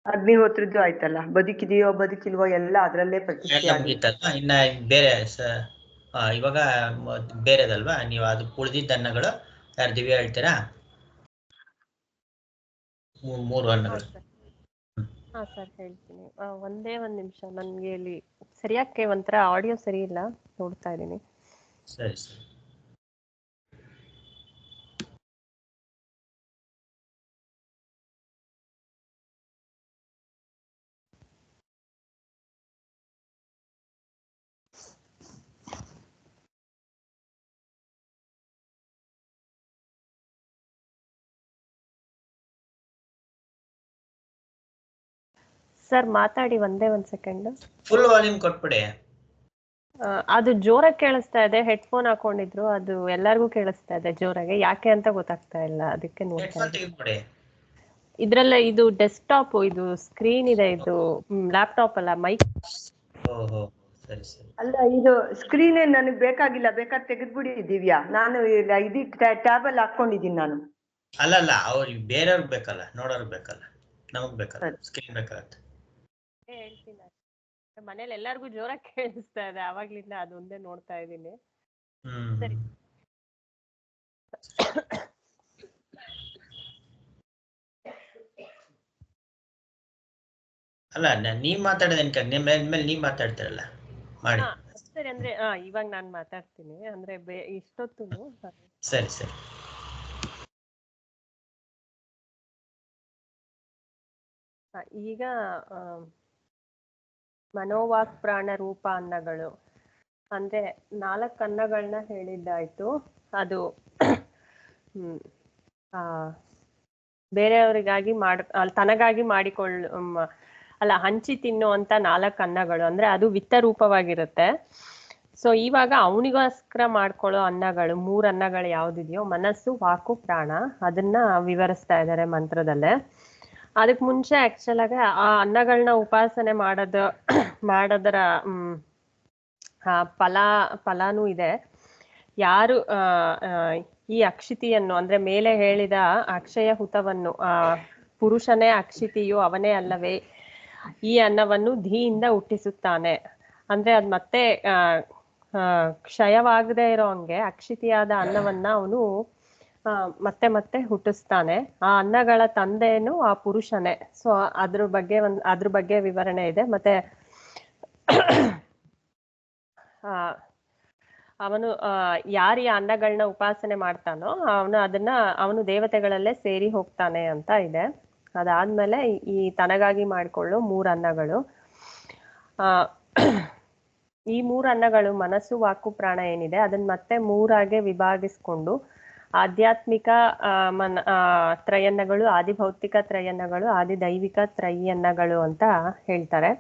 ಅಗ್ನಿಹೋತ್ರದ್ದು ಆಯ್ತಲ್ಲ, ಬದುಕಿದೆಯೋ ಬದುಕಿಲ್ವೋ ಎಲ್ಲ ಅದರಲ್ಲೇ ಪ್ರತಿಷ್ಠೆ ಮುಗೀತಲ್ಲ. ಇನ್ನ ಬೇರೆ ಇವಾಗ ಬೇರೆದಲ್ವಾ, ನೀವು ಅದು ಉಳಿದಿದ್ದ ಅನ್ನಗಳು ಯಾರು ದಿವ್ಯ ಹೇಳ್ತೀರಾ? 3 ಅನ್ನಗಳು. ಹಾ ಸರ್ ಹೇಳ್ತೀನಿ. ಒಂದೇ ಒಂದ್ ನಿಮಿಷ, ನನ್ಗೆ ಇಲ್ಲಿ ಸರಿಯಾಗಿ ಒಂಥರ ಆಡಿಯೋ ಸರಿ ಇಲ್ಲ, ನೋಡ್ತಾ ಇದ್ದೀನಿ. ಸರಿ ಸರಿ. ಸರ್ ಮಾತಾಡಿ, ಒಂದೇ ಒಂದ್ ಸೆಕೆಂಡ್. ಫುಲ್ ವಾಲ್ಯೂಮ್ ಕೊಟ್ಬಿಡಿ. ಅದು ಜೋರಾಗಿ ಕೇಳಿಸ್ತಾ ಇದೆ, ಹೆಡ್ಫೋನ್ ಹಾಕೊಂಡಿದ್ರು, ಅದು ಎಲ್ಲರಿಗೂ ಕೇಳಿಸ್ತಾ ಇದೆ ಜೋರಾಗಿ, ಯಾಕೆ ಅಂತ ಗೊತ್ತಾಗ್ತಾ ಇಲ್ಲ, ಅದಕ್ಕೆ ನೋಡ್ತಾ ಇದ್ದೀನಿ. ಇದ್ರಲ್ಲ ಇದು ಡೆಸ್ಕ್ಟಾಪ್, ಇದು ಸ್ಕ್ರೀನ್ ಇದೆ, ಇದು ಲ್ಯಾಪ್ಟಾಪ್ ಅಲ್ಲ, ಮೈಕ್. ಸರಿ ಸರಿ. ಅಲ್ಲ, ಇದು ಸ್ಕ್ರೀನ್ ನನಗೆ ಬೇಕಾಗಿಲ್ಲ, ಬೇಕಾದ್ರೆ ತೆಗೆದ್ಬಿಡಿ ದಿವ್ಯಾ. ನಾನು ಇದು ಟ್ಯಾಬ್ ಅಲ್ಲಿ ಹಾಕೊಂಡಿದ್ದೀನಿ ನಾನು. ಅಲ್ಲ ಅವ್ರಿಗೆ ಬೇರೆಯವ್ರಿಗೆ ಬೇಕಲ್ಲ, ನೋಡೋರ್ಗೆ ಬೇಕಲ್ಲ, ನಮಗ್ ಬೇಕಲ್ಲ, ಸ್ಕ್ರೀನ್ ಬೇಕಾಗತ್ತೆ. ಹೇಳ್ತೀನಿ, ಮನೇಲಿ ಎಲ್ಲರಿಗೂ ಜೋರಾಗಿ ಕೇಳಿಸ್ತಾ ಇದೆ ಆವಾಗ್ಲಿಂದ, ಅದೊಂದೇ ನೋಡ್ತಾ ಇದ್ದೀನಿ. ಸರಿ. ಅಲ್ಲ ನೀವ್ ಮಾತಾಡೋದೇನ್ ನಿಮ್ ಮೇಲೆ ನೀವ್ ಮಾತಾಡ್ತಿರಲ್ಲ ಮಾಡಿ. ಸರಿ, ಅಂದ್ರೆ ಇವಾಗ ನಾನ್ ಮಾತಾಡ್ತೀನಿ, ಅಂದ್ರೆ ಇಷ್ಟೊತ್ತು. ಸರಿ ಸರಿ. ಈಗ ಮನೋವಾಕ್ ಪ್ರಾಣ ರೂಪ ಅನ್ನಗಳು ಅಂದ್ರೆ 4 ಅನ್ನಗಳನ್ನ ಹೇಳಿದ್ದಾಯ್ತು. ಅದು ಬೇರೆಯವರಿಗಾಗಿ ತನಗಾಗಿ ಅಲ್ಲ ಹಂಚಿ ತಿನ್ನುವಂತ 4 ಅನ್ನಗಳು, ಅಂದ್ರೆ ಅದು ವಿತ್ತ ರೂಪವಾಗಿರುತ್ತೆ. ಸೊ ಇವಾಗ ಅವನಿಗೋಸ್ಕರ ಮಾಡ್ಕೊಳ್ಳೋ ಅನ್ನಗಳು 3 ಅನ್ನಗಳು ಯಾವ್ದಿದೆಯೋ, ಮನಸ್ಸು, ವಾಕು, ಪ್ರಾಣ, ಅದನ್ನ ವಿವರಿಸ್ತಾ ಇದ್ದಾರೆ ಮಂತ್ರದಲ್ಲೇ. ಅದಕ್ ಮುಂಚೆ ಆಕ್ಚುಲ್ ಆಗಿ ಆ ಅನ್ನಗಳನ್ನ ಉಪಾಸನೆ ಮಾಡೋದರ ಫಲಾನೂ ಇದೆ. ಯಾರು ಈ ಅಕ್ಷಿತಿಯನ್ನು ಅಂದ್ರೆ ಮೇಲೆ ಹೇಳಿದ ಅಕ್ಷಯ ಹುತವನ್ನು, ಪುರುಷನೇ ಅಕ್ಷಿತಿಯು ಅವನೇ ಅಲ್ಲವೇ ಈ ಅನ್ನವನ್ನು ಧೀಯಿಂದ ಹುಟ್ಟಿಸುತ್ತಾನೆ. ಅಂದ್ರೆ ಅದ್ ಮತ್ತೆ ಕ್ಷಯವಾಗದೆ ಇರೋ ಹಂಗೆ ಅಕ್ಷಿತಿಯಾದ ಅನ್ನವನ್ನ ಅವನು ಮತ್ತೆ ಮತ್ತೆ ಹುಟ್ಟಿಸ್ತಾನೆ. ಆ ಅನ್ನಗಳ ತಂದೆನು ಆ ಪುರುಷನೇ. ಸೊ ಅದ್ರ ಬಗ್ಗೆ ವಿವರಣೆ ಇದೆ. ಮತ್ತೆ ಅವನು ಯಾರು ಈ ಅನ್ನಗಳನ್ನ ಉಪಾಸನೆ ಮಾಡ್ತಾನೋ ಅವನು ದೇವತೆಗಳಲ್ಲೇ ಸೇರಿ ಹೋಗ್ತಾನೆ ಅಂತ ಇದೆ. ಅದಾದ್ಮೇಲೆ ಈ ತನಗಾಗಿ ಮಾಡ್ಕೊಳ್ಳೋ 3 ಅನ್ನಗಳು. ಈ 3 ಅನ್ನಗಳು ಮನಸ್ಸು, ವಾಕು, ಪ್ರಾಣ ಏನಿದೆ ಅದನ್ನ ಮತ್ತೆ 3 ವಿಭಾಗಿಸ್ಕೊಂಡು ಆಧ್ಯಾತ್ಮಿಕ ತ್ರಯನ್ನಗಳು, ಆದಿಭೌತಿಕ ತ್ರಯನ್ನಗಳು, ಆದಿದೈವಿಕ ತ್ರಯನ್ನಗಳು ಅಂತ ಹೇಳ್ತಾರೆ.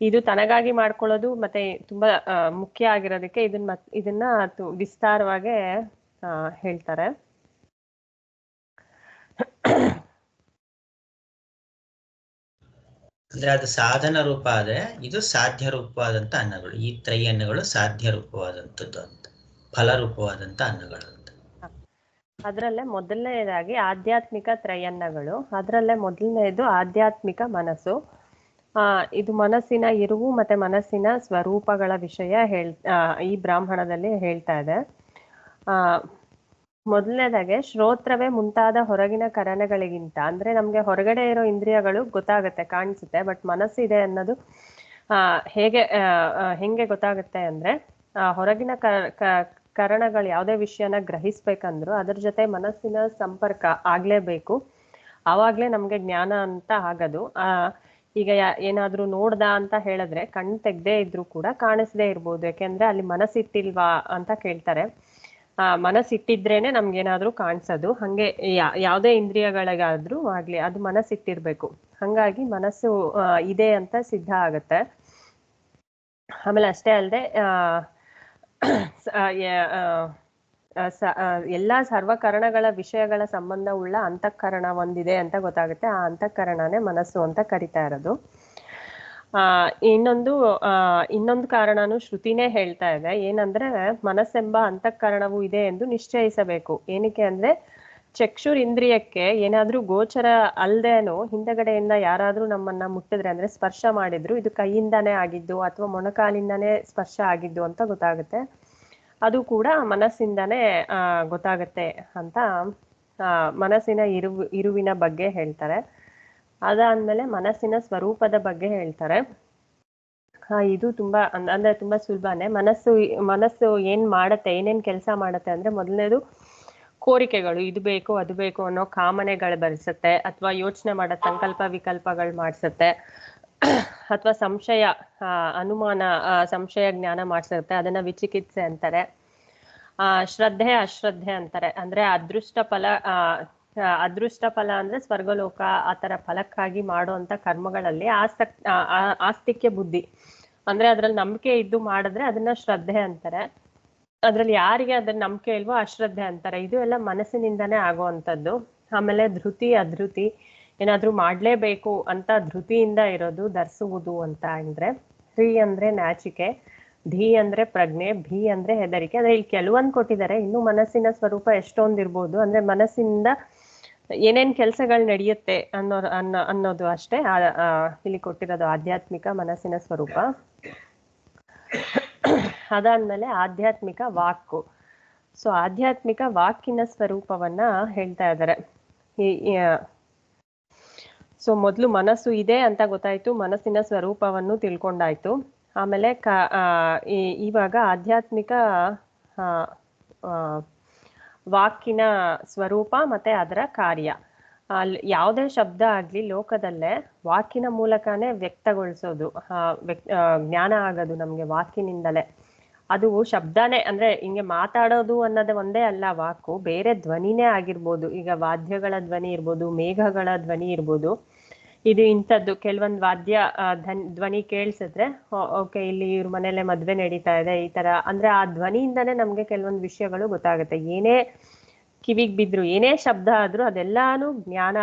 ಇದು ತನಗಾಗಿ ಮಾಡ್ಕೊಳ್ಳೋದು ಮತ್ತೆ ತುಂಬಾ ಮುಖ್ಯ ಆಗಿರೋದಕ್ಕೆ ಇದನ್ನ ವಿಸ್ತಾರವಾಗಿ ಹೇಳ್ತಾರೆ. ಅಂದ್ರೆ ಅದು ಸಾಧನ ರೂಪ ಆದ್ರೆ ಇದು ಸಾಧ್ಯ ರೂಪವಾದಂತ ಅನ್ನಗಳು. ಈ ತ್ರಯನ್ನಗಳು ಸಾಧ್ಯ ರೂಪವಾದಂಥದ್ದು ಅಂತ, ಫಲ ರೂಪವಾದಂತ ಅನ್ನಗಳು ಅಂತ. ಅದರಲ್ಲೇ ಮೊದಲನೇದಾಗಿ ಆಧ್ಯಾತ್ಮಿಕ ತ್ರಯನ್ನಗಳು. ಅದರಲ್ಲೇ ಮೊದಲನೇದು ಆಧ್ಯಾತ್ಮಿಕ ಮನಸ್ಸು. ಇದು ಮನಸ್ಸಿನ ಇರುವು ಮತ್ತೆ ಮನಸ್ಸಿನ ಸ್ವರೂಪಗಳ ವಿಷಯ ಈ ಬ್ರಾಹ್ಮಣದಲ್ಲಿ ಹೇಳ್ತಾ ಇದೆ. ಮೊದಲನೇದಾಗೆ ಶ್ರೋತ್ರವೇ ಮುಂತಾದ ಹೊರಗಿನ ಕರಣಗಳಿಗಿಂತ, ಅಂದ್ರೆ ನಮ್ಗೆ ಹೊರಗಡೆ ಇರೋ ಇಂದ್ರಿಯಗಳು ಗೊತ್ತಾಗುತ್ತೆ, ಕಾಣಿಸುತ್ತೆ. ಬಟ್ ಮನಸ್ಸಿದೆ ಅನ್ನೋದು ಹೆಂಗೆ ಗೊತ್ತಾಗುತ್ತೆ ಅಂದ್ರೆ ಹೊರಗಿನ ಕರಣಗಳು ಯಾವುದೇ ವಿಷಯನ ಗ್ರಹಿಸ್ಬೇಕಂದ್ರು ಅದ್ರ ಜೊತೆ ಮನಸ್ಸಿನ ಸಂಪರ್ಕ ಆಗ್ಲೇಬೇಕು. ಆವಾಗ್ಲೇ ನಮ್ಗೆ ಜ್ಞಾನ ಅಂತ ಆಗೋದು. ಈಗ ಏನಾದ್ರೂ ನೋಡ್ದ ಅಂತ ಹೇಳಿದ್ರೆ ಕಣ್ ತೆಗ್ದೇ ಇದ್ರು ಕೂಡ ಕಾಣಿಸ್ದೇ ಇರ್ಬೋದು. ಯಾಕೆಂದ್ರೆ ಅಲ್ಲಿ ಮನಸ್ಸಿಟ್ಟಿಲ್ವಾ ಅಂತ ಕೇಳ್ತಾರೆ. ಮನಸ್ಸಿಟ್ಟಿದ್ರೇನೆ ನಮ್ಗೇನಾದ್ರೂ ಕಾಣಿಸೋದು. ಹಂಗೆ ಯಾವುದೇ ಇಂದ್ರಿಯಗಳಿಗಾದ್ರೂ ಆಗ್ಲಿ ಅದು ಮನಸ್ಸಿಟ್ಟಿರ್ಬೇಕು. ಹಂಗಾಗಿ ಮನಸ್ಸು ಇದೆ ಅಂತ ಸಿದ್ಧ ಆಗತ್ತೆ. ಆಮೇಲೆ ಅಷ್ಟೇ ಅಲ್ಲದೆ ಎಲ್ಲಾ ಸರ್ವಕರಣಗಳ ವಿಷಯಗಳ ಸಂಬಂಧ ಉಳ್ಳ ಅಂತಃಕರಣ ಒಂದಿದೆ ಅಂತ ಗೊತ್ತಾಗುತ್ತೆ. ಆ ಅಂತಃಕರಣನೇ ಮನಸ್ಸು ಅಂತ ಕರಿತಾ ಇರೋದು. ಇನ್ನೊಂದು ಕಾರಣನು ಶ್ರುತಿನೇ ಹೇಳ್ತಾ ಇದೆ. ಏನಂದ್ರೆ ಮನಸ್ಸೆಂಬ ಅಂತಃಕರಣವು ಇದೆ ಎಂದು ನಿಶ್ಚಯಿಸಬೇಕು. ಏನಕ್ಕೆ ಅಂದ್ರೆ ಚಕ್ಷುರಿಂದ್ರಿಯಕ್ಕೆ ಏನಾದ್ರೂ ಗೋಚರ ಅಲ್ದೇನು ಹಿಂದಗಡೆಯಿಂದ ಯಾರಾದ್ರೂ ನಮ್ಮನ್ನ ಮುಟ್ಟಿದ್ರೆ, ಅಂದ್ರೆ ಸ್ಪರ್ಶ ಮಾಡಿದ್ರು, ಇದು ಕೈಯಿಂದಾನೇ ಆಗಿದ್ದು ಅಥವಾ ಮೊಣಕಾಲಿಂದಾನೇ ಸ್ಪರ್ಶ ಆಗಿದ್ದು ಅಂತ ಗೊತ್ತಾಗುತ್ತೆ. ಅದು ಕೂಡ ಮನಸ್ಸಿಂದಾನೇ ಗೊತ್ತಾಗತ್ತೆ ಅಂತ ಮನಸ್ಸಿನ ಇರುವಿನ ಬಗ್ಗೆ ಹೇಳ್ತಾರೆ. ಅದಾದ್ಮೇಲೆ ಮನಸ್ಸಿನ ಸ್ವರೂಪದ ಬಗ್ಗೆ ಹೇಳ್ತಾರೆ. ಇದು ತುಂಬಾ ಅಂದ್ರೆ ತುಂಬಾ ಸುಲಭನೇ. ಮನಸ್ಸು ಏನ್ ಮಾಡತ್ತೆ, ಏನೇನ್ ಕೆಲಸ ಮಾಡತ್ತೆ ಅಂದ್ರೆ ಮೊದಲನೇದು ಕೋರಿಕೆಗಳು, ಇದು ಬೇಕು ಅದು ಬೇಕು ಅನ್ನೋ ಕಾಮನೆಗಳು ಬರಿಸುತ್ತೆ, ಅಥವಾ ಯೋಚನೆ ಮಾಡೋ ಸಂಕಲ್ಪ ವಿಕಲ್ಪಗಳು ಮಾಡಿಸುತ್ತೆ, ಅಥವಾ ಸಂಶಯ ಅನುಮಾನ ಸಂಶಯ ಜ್ಞಾನ ಮಾಡಿಸುತ್ತೆ. ಅದನ್ನ ವಿಚಿಕಿತ್ಸೆ ಅಂತಾರೆ. ಶ್ರದ್ಧೆ ಅಶ್ರದ್ಧೆ ಅಂತಾರೆ. ಅಂದ್ರೆ ಅದೃಷ್ಟ ಫಲ ಅಂದ್ರೆ ಸ್ವರ್ಗಲೋಕ ಆತರ ಫಲಕ್ಕಾಗಿ ಮಾಡುವಂತ ಕರ್ಮಗಳಲ್ಲಿ ಆಸ್ತಿಕ್ಯ ಬುದ್ಧಿ, ಅಂದ್ರೆ ಅದ್ರಲ್ಲಿ ನಂಬಿಕೆ ಇದ್ದು ಮಾಡಿದ್ರೆ ಅದನ್ನ ಶ್ರದ್ಧೆ ಅಂತಾರೆ. ಅದ್ರಲ್ಲಿ ಯಾರಿಗೆ ಅದ್ರ ನಂಬಿಕೆ ಇಲ್ವೋ ಅಶ್ರದ್ಧೆ ಅಂತಾರೆ. ಇದು ಎಲ್ಲ ಮನಸ್ಸಿನಿಂದಾನೇ ಆಗುವಂಥದ್ದು. ಆಮೇಲೆ ಧೃತಿ ಅಧೃತಿ, ಏನಾದ್ರೂ ಮಾಡ್ಲೇಬೇಕು ಅಂತ ಧೃತಿಯಿಂದ ಇರೋದು ಧರಿಸುವುದು ಅಂತ ಅಂದ್ರೆ. ಹ್ರೀ ಅಂದ್ರೆ ನಾಚಿಕೆ, ಧೀ ಅಂದ್ರೆ ಪ್ರಜ್ಞೆ, ಭೀ ಅಂದ್ರೆ ಹೆದರಿಕೆ. ಅಂದ್ರೆ ಇಲ್ಲಿ ಕೆಲವೊಂದು ಕೊಟ್ಟಿದ್ದಾರೆ, ಇನ್ನು ಮನಸ್ಸಿನ ಸ್ವರೂಪ ಎಷ್ಟೊಂದಿರ್ಬೋದು. ಅಂದ್ರೆ ಮನಸ್ಸಿನಿಂದ ಏನೇನ್ ಕೆಲ್ಸಗಳು ನಡೆಯುತ್ತೆ ಅನ್ನೋದು ಅಷ್ಟೇ ಇಲ್ಲಿ ಕೊಟ್ಟಿರೋದು ಆಧ್ಯಾತ್ಮಿಕ ಮನಸ್ಸಿನ ಸ್ವರೂಪ. ಅದಾದ್ಮೇಲೆ ಆಧ್ಯಾತ್ಮಿಕ ವಾಕು. ಸೊ ಆಧ್ಯಾತ್ಮಿಕ ವಾಕಿನ ಸ್ವರೂಪವನ್ನ ಹೇಳ್ತಾ ಇದ್ದಾರೆ. ಸೊ ಮೊದ್ಲು ಮನಸ್ಸು ಇದೆ ಅಂತ ಗೊತ್ತಾಯ್ತು, ಮನಸ್ಸಿನ ಸ್ವರೂಪವನ್ನು ತಿಳ್ಕೊಂಡಾಯ್ತು. ಆಮೇಲೆ ಇವಾಗ ಆಧ್ಯಾತ್ಮಿಕ ವಾಕಿನ ಸ್ವರೂಪ ಮತ್ತೆ ಅದರ ಕಾರ್ಯ. ಯಾವುದೇ ಶಬ್ದ ಆಗ್ಲಿ ಲೋಕದಲ್ಲೇ ವಾಕಿನ ಮೂಲಕನೇ ವ್ಯಕ್ತಗೊಳಿಸೋದು, ಜ್ಞಾನ ಆಗೋದು ನಮ್ಗೆ ವಾಕಿನಿಂದಲೇ. ಅದು ಶಬ್ದನೇ, ಅಂದ್ರೆ ಹಿಂಗೆ ಮಾತಾಡೋದು ಅನ್ನೋದು ಒಂದೇ ಅಲ್ಲ ವಾಕು, ಬೇರೆ ಧ್ವನಿನೇ ಆಗಿರ್ಬೋದು. ಈಗ ವಾದ್ಯಗಳ ಧ್ವನಿ ಇರ್ಬೋದು, ಮೇಘಗಳ ಧ್ವನಿ ಇರ್ಬೋದು. ಇದು ಇಂಥದ್ದು ಕೆಲವೊಂದು ವಾದ್ಯ ಧ್ವನಿ ಕೇಳಿಸಿದ್ರೆ ಓಕೆ ಇಲ್ಲಿ ಇವ್ರ ಮನೇಲೆ ಮದ್ವೆ ನಡೀತಾ ಇದೆ ಈ ತರ, ಅಂದ್ರೆ ಆ ಧ್ವನಿಯಿಂದಾನೇ ನಮ್ಗೆ ಕೆಲವೊಂದು ವಿಷಯಗಳು ಗೊತ್ತಾಗುತ್ತೆ. ಏನೇ ಕಿವಿಗ್ ಬಿದ್ರು, ಏನೇ ಶಬ್ದ ಆದ್ರೂ ಅದೆಲ್ಲಾನು ಜ್ಞಾನ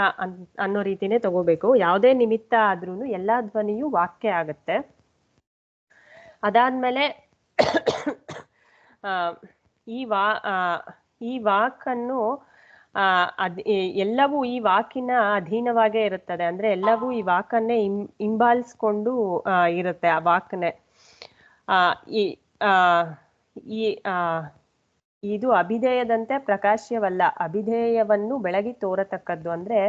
ಅನ್ನೋ ರೀತಿನೇ ತಗೋಬೇಕು. ಯಾವುದೇ ನಿಮಿತ್ತ ಆದ್ರೂನು ಎಲ್ಲಾ ಧ್ವನಿಯು ವಾಕ್ಯ ಆಗತ್ತೆ. ಅದಾದ್ಮೇಲೆ ಈ ವಾಕನ್ನು ಎಲ್ಲವೂ ಈ ವಾಕಿನ ಅಧೀನವಾಗೇ ಇರುತ್ತದೆ. ಅಂದ್ರೆ ಎಲ್ಲವೂ ಈ ವಾಕನ್ನೇ ಹಿಂಬಾಲಿಸ್ಕೊಂಡು ಇರುತ್ತೆ. ಆ ವಾಕ್ನೆ ಇದು ಅಭಿಧೇಯದಂತೆ ಪ್ರಕಾಶ್ಯವಲ್ಲ, ಅಭಿಧೇಯವನ್ನು ಬೆಳಗಿ ತೋರತಕ್ಕದ್ದು. ಅಂದ್ರೆ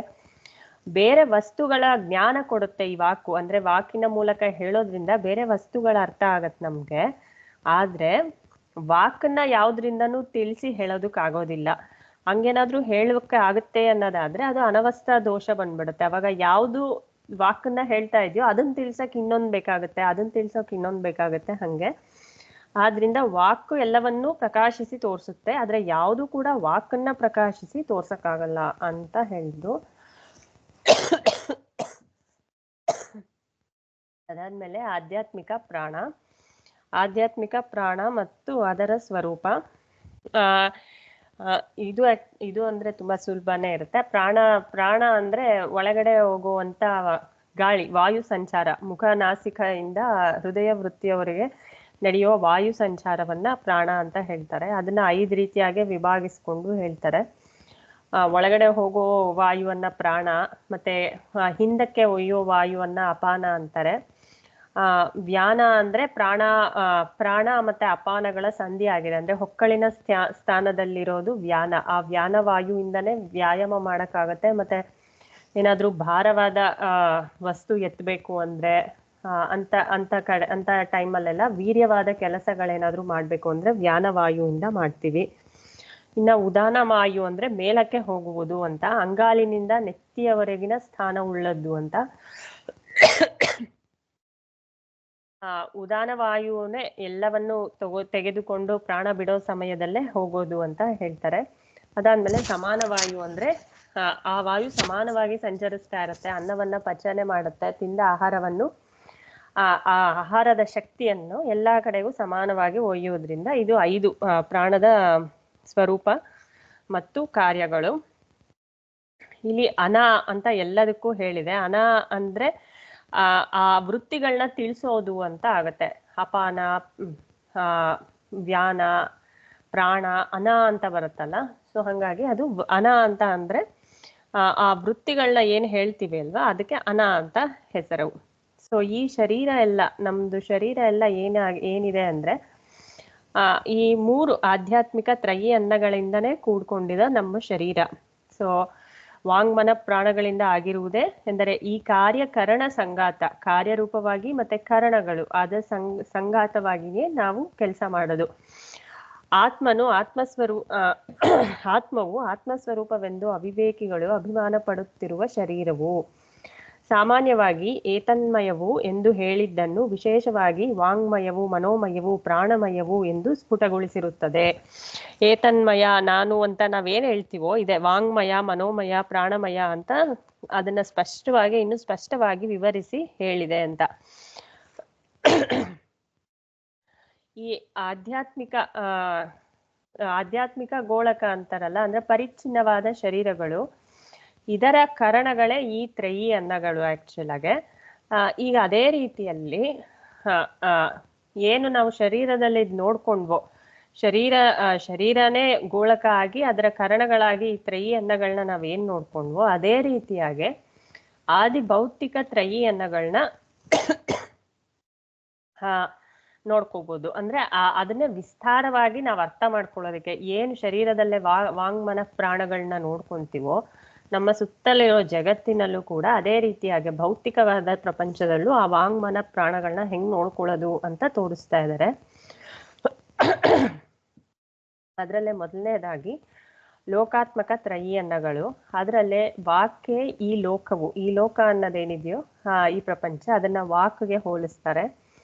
ಬೇರೆ ವಸ್ತುಗಳ ಜ್ಞಾನ ಕೊಡುತ್ತೆ ಈ ವಾಕು. ಅಂದ್ರೆ ವಾಕಿನ ಮೂಲಕ ಹೇಳೋದ್ರಿಂದ ಬೇರೆ ವಸ್ತುಗಳ ಅರ್ಥ ಆಗತ್ತೆ ನಮ್ಗೆ. ಆದ್ರೆ ವಾಕನ್ನ ಯಾವ್ದ್ರಿಂದನೂ ತಿಳಿಸಿ ಹೇಳೋದಕ್ಕಾಗೋದಿಲ್ಲ. ಹಂಗೇನಾದ್ರೂ ಹೇಳೋಕೆ ಆಗುತ್ತೆ ಅನ್ನೋದಾದ್ರೆ ಅದು ಅನವಸ್ಥಾ ದೋಷ ಬಂದ್ಬಿಡುತ್ತೆ. ಅವಾಗ ಯಾವ್ದು ವಾಕನ್ನ ಹೇಳ್ತಾ ಇದೆಯೋ ಅದನ್ನ ತಿಳ್ಸಕ್ ಇನ್ನೊಂದ್ ಬೇಕಾಗುತ್ತೆ, ಅದನ್ನ ತಿಳ್ಸೋಕ್ ಇನ್ನೊಂದ್ ಬೇಕಾಗುತ್ತೆ. ಹಂಗೆ ಆದ್ರಿಂದ ವಾಕು ಎಲ್ಲವನ್ನೂ ಪ್ರಕಾಶಿಸಿ ತೋರಿಸುತ್ತೆ, ಆದ್ರೆ ಯಾವುದು ಕೂಡ ವಾಕನ್ನ ಪ್ರಕಾಶಿಸಿ ತೋರ್ಸಕ್ಕಾಗಲ್ಲ ಅಂತ ಹೇಳಿದ್ರು. ಅದಾದ್ಮೇಲೆ ಆಧ್ಯಾತ್ಮಿಕ ಪ್ರಾಣ ಮತ್ತು ಅದರ ಸ್ವರೂಪ. ಇದು ಅಂದ್ರೆ ತುಂಬಾ ಸುಲಭನೇ ಇರುತ್ತೆ. ಪ್ರಾಣ ಅಂದ್ರೆ ಒಳಗಡೆ ಹೋಗುವಂತ ಗಾಳಿ, ವಾಯು ಸಂಚಾರ. ಮುಖ ನಾಸಿಕೆಯಿಂದ ಹೃದಯ ವೃತ್ತಿಯವರೆಗೆ ನಡೆಯುವ ವಾಯು ಸಂಚಾರವನ್ನ ಪ್ರಾಣ ಅಂತ ಹೇಳ್ತಾರೆ. ಅದನ್ನ 5 ರೀತಿಯಾಗಿ ವಿಭಾಗಿಸ್ಕೊಂಡು ಹೇಳ್ತಾರೆ. ಒಳಗಡೆ ಹೋಗೋ ವಾಯುವನ್ನ ಪ್ರಾಣ, ಮತ್ತೆ ಹಿಂದಕ್ಕೆ ಒಯ್ಯೋ ವಾಯುವನ್ನ ಅಪಾನ ಅಂತಾರೆ. ವ್ಯಾನ ಅಂದ್ರೆ ಪ್ರಾಣ ಮತ್ತೆ ಅಪಾನಗಳ ಸಂಧಿ ಆಗಿದೆ. ಅಂದ್ರೆ ಹೊಕ್ಕಳಿನ ಸ್ಥಾನದಲ್ಲಿರೋದು ವ್ಯಾನ. ಆ ವ್ಯಾನ ವಾಯುವಿಂದನೇ ವ್ಯಾಯಾಮ ಮಾಡಕ್ಕಾಗತ್ತೆ. ಮತ್ತೆ ಏನಾದ್ರೂ ಭಾರವಾದ ವಸ್ತು ಎತ್ತಬೇಕು ಅಂದ್ರೆ ಅಂತ ಟೈಮಲ್ಲೆಲ್ಲ ವೀರ್ಯವಾದ ಕೆಲಸಗಳೇನಾದ್ರೂ ಮಾಡ್ಬೇಕು ಅಂದ್ರೆ ವ್ಯಾನ ವಾಯುವಿಂದ ಮಾಡ್ತೀವಿ. ಇನ್ನ ಉದಾನ ವಾಯು ಅಂದ್ರೆ ಮೇಲಕ್ಕೆ ಹೋಗುವುದು ಅಂತ, ಅಂಗಾಲಿನಿಂದ ನೆತ್ತಿಯವರೆಗಿನ ಸ್ಥಾನ ಉಳ್ಳದ್ದು ಅಂತ. ಉದಾನ ವಾಯುವೇ ಎಲ್ಲವನ್ನು ತೆಗೆದುಕೊಂಡು ಪ್ರಾಣ ಬಿಡೋ ಸಮಯದಲ್ಲೇ ಹೋಗೋದು ಅಂತ ಹೇಳ್ತಾರೆ. ಅದಾದ್ಮೇಲೆ ಸಮಾನ ವಾಯು ಅಂದ್ರೆ ಆ ವಾಯು ಸಮಾನವಾಗಿ ಸಂಚರಿಸ್ತಾ ಇರುತ್ತೆ, ಅನ್ನವನ್ನ ಪಚನೆ ಮಾಡುತ್ತೆ, ತಿಂದ ಆಹಾರವನ್ನು ಆ ಆಹಾರದ ಶಕ್ತಿಯನ್ನು ಎಲ್ಲಾ ಕಡೆಗೂ ಸಮಾನವಾಗಿ ಒಯ್ಯುವುದ್ರಿಂದ ಇದು 5 ಪ್ರಾಣದ ಸ್ವರೂಪ ಮತ್ತು ಕಾರ್ಯಗಳು. ಇಲ್ಲಿ ಅನ ಅಂತ ಎಲ್ಲದಕ್ಕೂ ಹೇಳಿದೆ. ಅನ ಅಂದ್ರೆ ಆ ವೃತ್ತಿಗಳನ್ನ ತಿಳಿಸೋದು ಅಂತ ಆಗತ್ತೆ. ಅಪಾನ, ವ್ಯಾನ, ಪ್ರಾಣ, ಅನ ಅಂತ ಬರುತ್ತಲ್ಲ. ಸೊ ಹಂಗಾಗಿ ಅದು ಅನ ಅಂತ ಅಂದ್ರೆ ಆ ವೃತ್ತಿಗಳನ್ನ ಏನ್ ಹೇಳ್ತೀವಿ ಅಲ್ವಾ, ಅದಕ್ಕೆ ಅನ ಅಂತ ಹೆಸರು. ಸೊ ಈ ಶರೀರ ಎಲ್ಲ, ನಮ್ದು ಶರೀರ ಎಲ್ಲ ಏನಿದೆ ಅಂದ್ರೆ ಈ 3 ಆಧ್ಯಾತ್ಮಿಕ ತ್ರಯಿ ಅನ್ನಗಳಿಂದನೇ ಕೂಡ್ಕೊಂಡಿದ ನಮ್ಮ ಶರೀರ. ಸೊ ವಾಂಗ್ಮನ ಪ್ರಾಣಗಳಿಂದ ಆಗಿರುವುದೇ ಎಂದರೆ ಈ ಕಾರ್ಯಕರಣ ಸಂಗಾತ, ಕಾರ್ಯರೂಪವಾಗಿ ಮತ್ತೆ ಕರಣಗಳು ಅದ ಸಂಗಾತವಾಗಿಯೇ ನಾವು ಕೆಲಸ ಮಾಡೋದು. ಆತ್ಮವು ಆತ್ಮಸ್ವರೂಪವೆಂದು ಅವಿವೇಕಿಗಳು ಅಭಿಮಾನ ಪಡುತ್ತಿರುವ ಶರೀರವು ಸಾಮಾನ್ಯವಾಗಿ ಏತನ್ಮಯವು ಎಂದು ಹೇಳಿದ್ದನ್ನು ವಿಶೇಷವಾಗಿ ವಾಂಗ್ಮಯವು, ಮನೋಮಯವು, ಪ್ರಾಣಮಯವು ಎಂದು ಸ್ಫುಟಗೊಳಿಸಿರುತ್ತದೆ. ಏತನ್ಮಯ ನಾನು ಅಂತ ನಾವೇನ್ ಹೇಳ್ತೀವೋ ಇದೆ ವಾಂಗ್ಮಯ, ಮನೋಮಯ, ಪ್ರಾಣಮಯ ಅಂತ ಅದನ್ನ ಇನ್ನೂ ಸ್ಪಷ್ಟವಾಗಿ ವಿವರಿಸಿ ಹೇಳಿದೆ ಅಂತ. ಈ ಆಧ್ಯಾತ್ಮಿಕ ಗೋಳಕ ಅಂತಾರಲ್ಲ, ಅಂದ್ರೆ ಪರಿಚ್ಛಿನ್ನವಾದ ಶರೀರಗಳು, ಇದರ ಕರಣಗಳೇ ಈ ತ್ರಯಿ ಅನ್ನಗಳು ಆಕ್ಚುಲ್ ಆಗಿ. ಈಗ ಅದೇ ರೀತಿಯಲ್ಲಿ ಏನು ನಾವು ಶರೀರದಲ್ಲಿ ನೋಡ್ಕೊಂಡ್ವೋ, ಶರೀರನೇ ಗೋಳಕ ಆಗಿ ಅದರ ಕರಣಗಳಾಗಿ ಈ ತ್ರಯಿ ಅನ್ನಗಳನ್ನ ನಾವೇನ್ ನೋಡ್ಕೊಂಡ್ವೋ, ಅದೇ ರೀತಿಯಾಗಿ ಆದಿ ಭೌತಿಕ ತ್ರಯಿ ಅನ್ನಗಳನ್ನ ನೋಡ್ಕೋಬಹುದು. ಅಂದ್ರೆ ಅದನ್ನ ವಿಸ್ತಾರವಾಗಿ ನಾವು ಅರ್ಥ ಮಾಡ್ಕೊಳ್ಳೋದಕ್ಕೆ ಏನು ಶರೀರದಲ್ಲೇ ವಾಂಗ್ಮನ ಪ್ರಾಣಗಳನ್ನ ನೋಡ್ಕೊಂತೀವೋ, ನಮ್ಮ ಸುತ್ತಲಿರೋ ಜಗತ್ತಿನಲ್ಲೂ ಕೂಡ ಅದೇ ರೀತಿಯಾಗಿ ಭೌತಿಕವಾದ ಪ್ರಪಂಚದಲ್ಲೂ ಆ ವಾಂಗ್ಮನ ಪ್ರಾಣಗಳನ್ನ ಹೆಂಗ್ ನೋಡ್ಕೊಳ್ಳೋದು ಅಂತ ತೋರಿಸ್ತಾ ಇದ್ದಾರೆ. ಅದರಲ್ಲೇ ಮೊದಲನೇದಾಗಿ ಲೋಕಾತ್ಮಕ ತ್ರಯಿ ಅನ್ನಗಳು. ಅದರಲ್ಲೇ ವಾಕ್ಗೆ ಈ ಲೋಕ ಅನ್ನೋದೇನಿದೆಯೋ ಈ ಪ್ರಪಂಚ, ಅದನ್ನ ವಾಕ್ಗೆ ಹೋಲಿಸ್ತಾರೆ.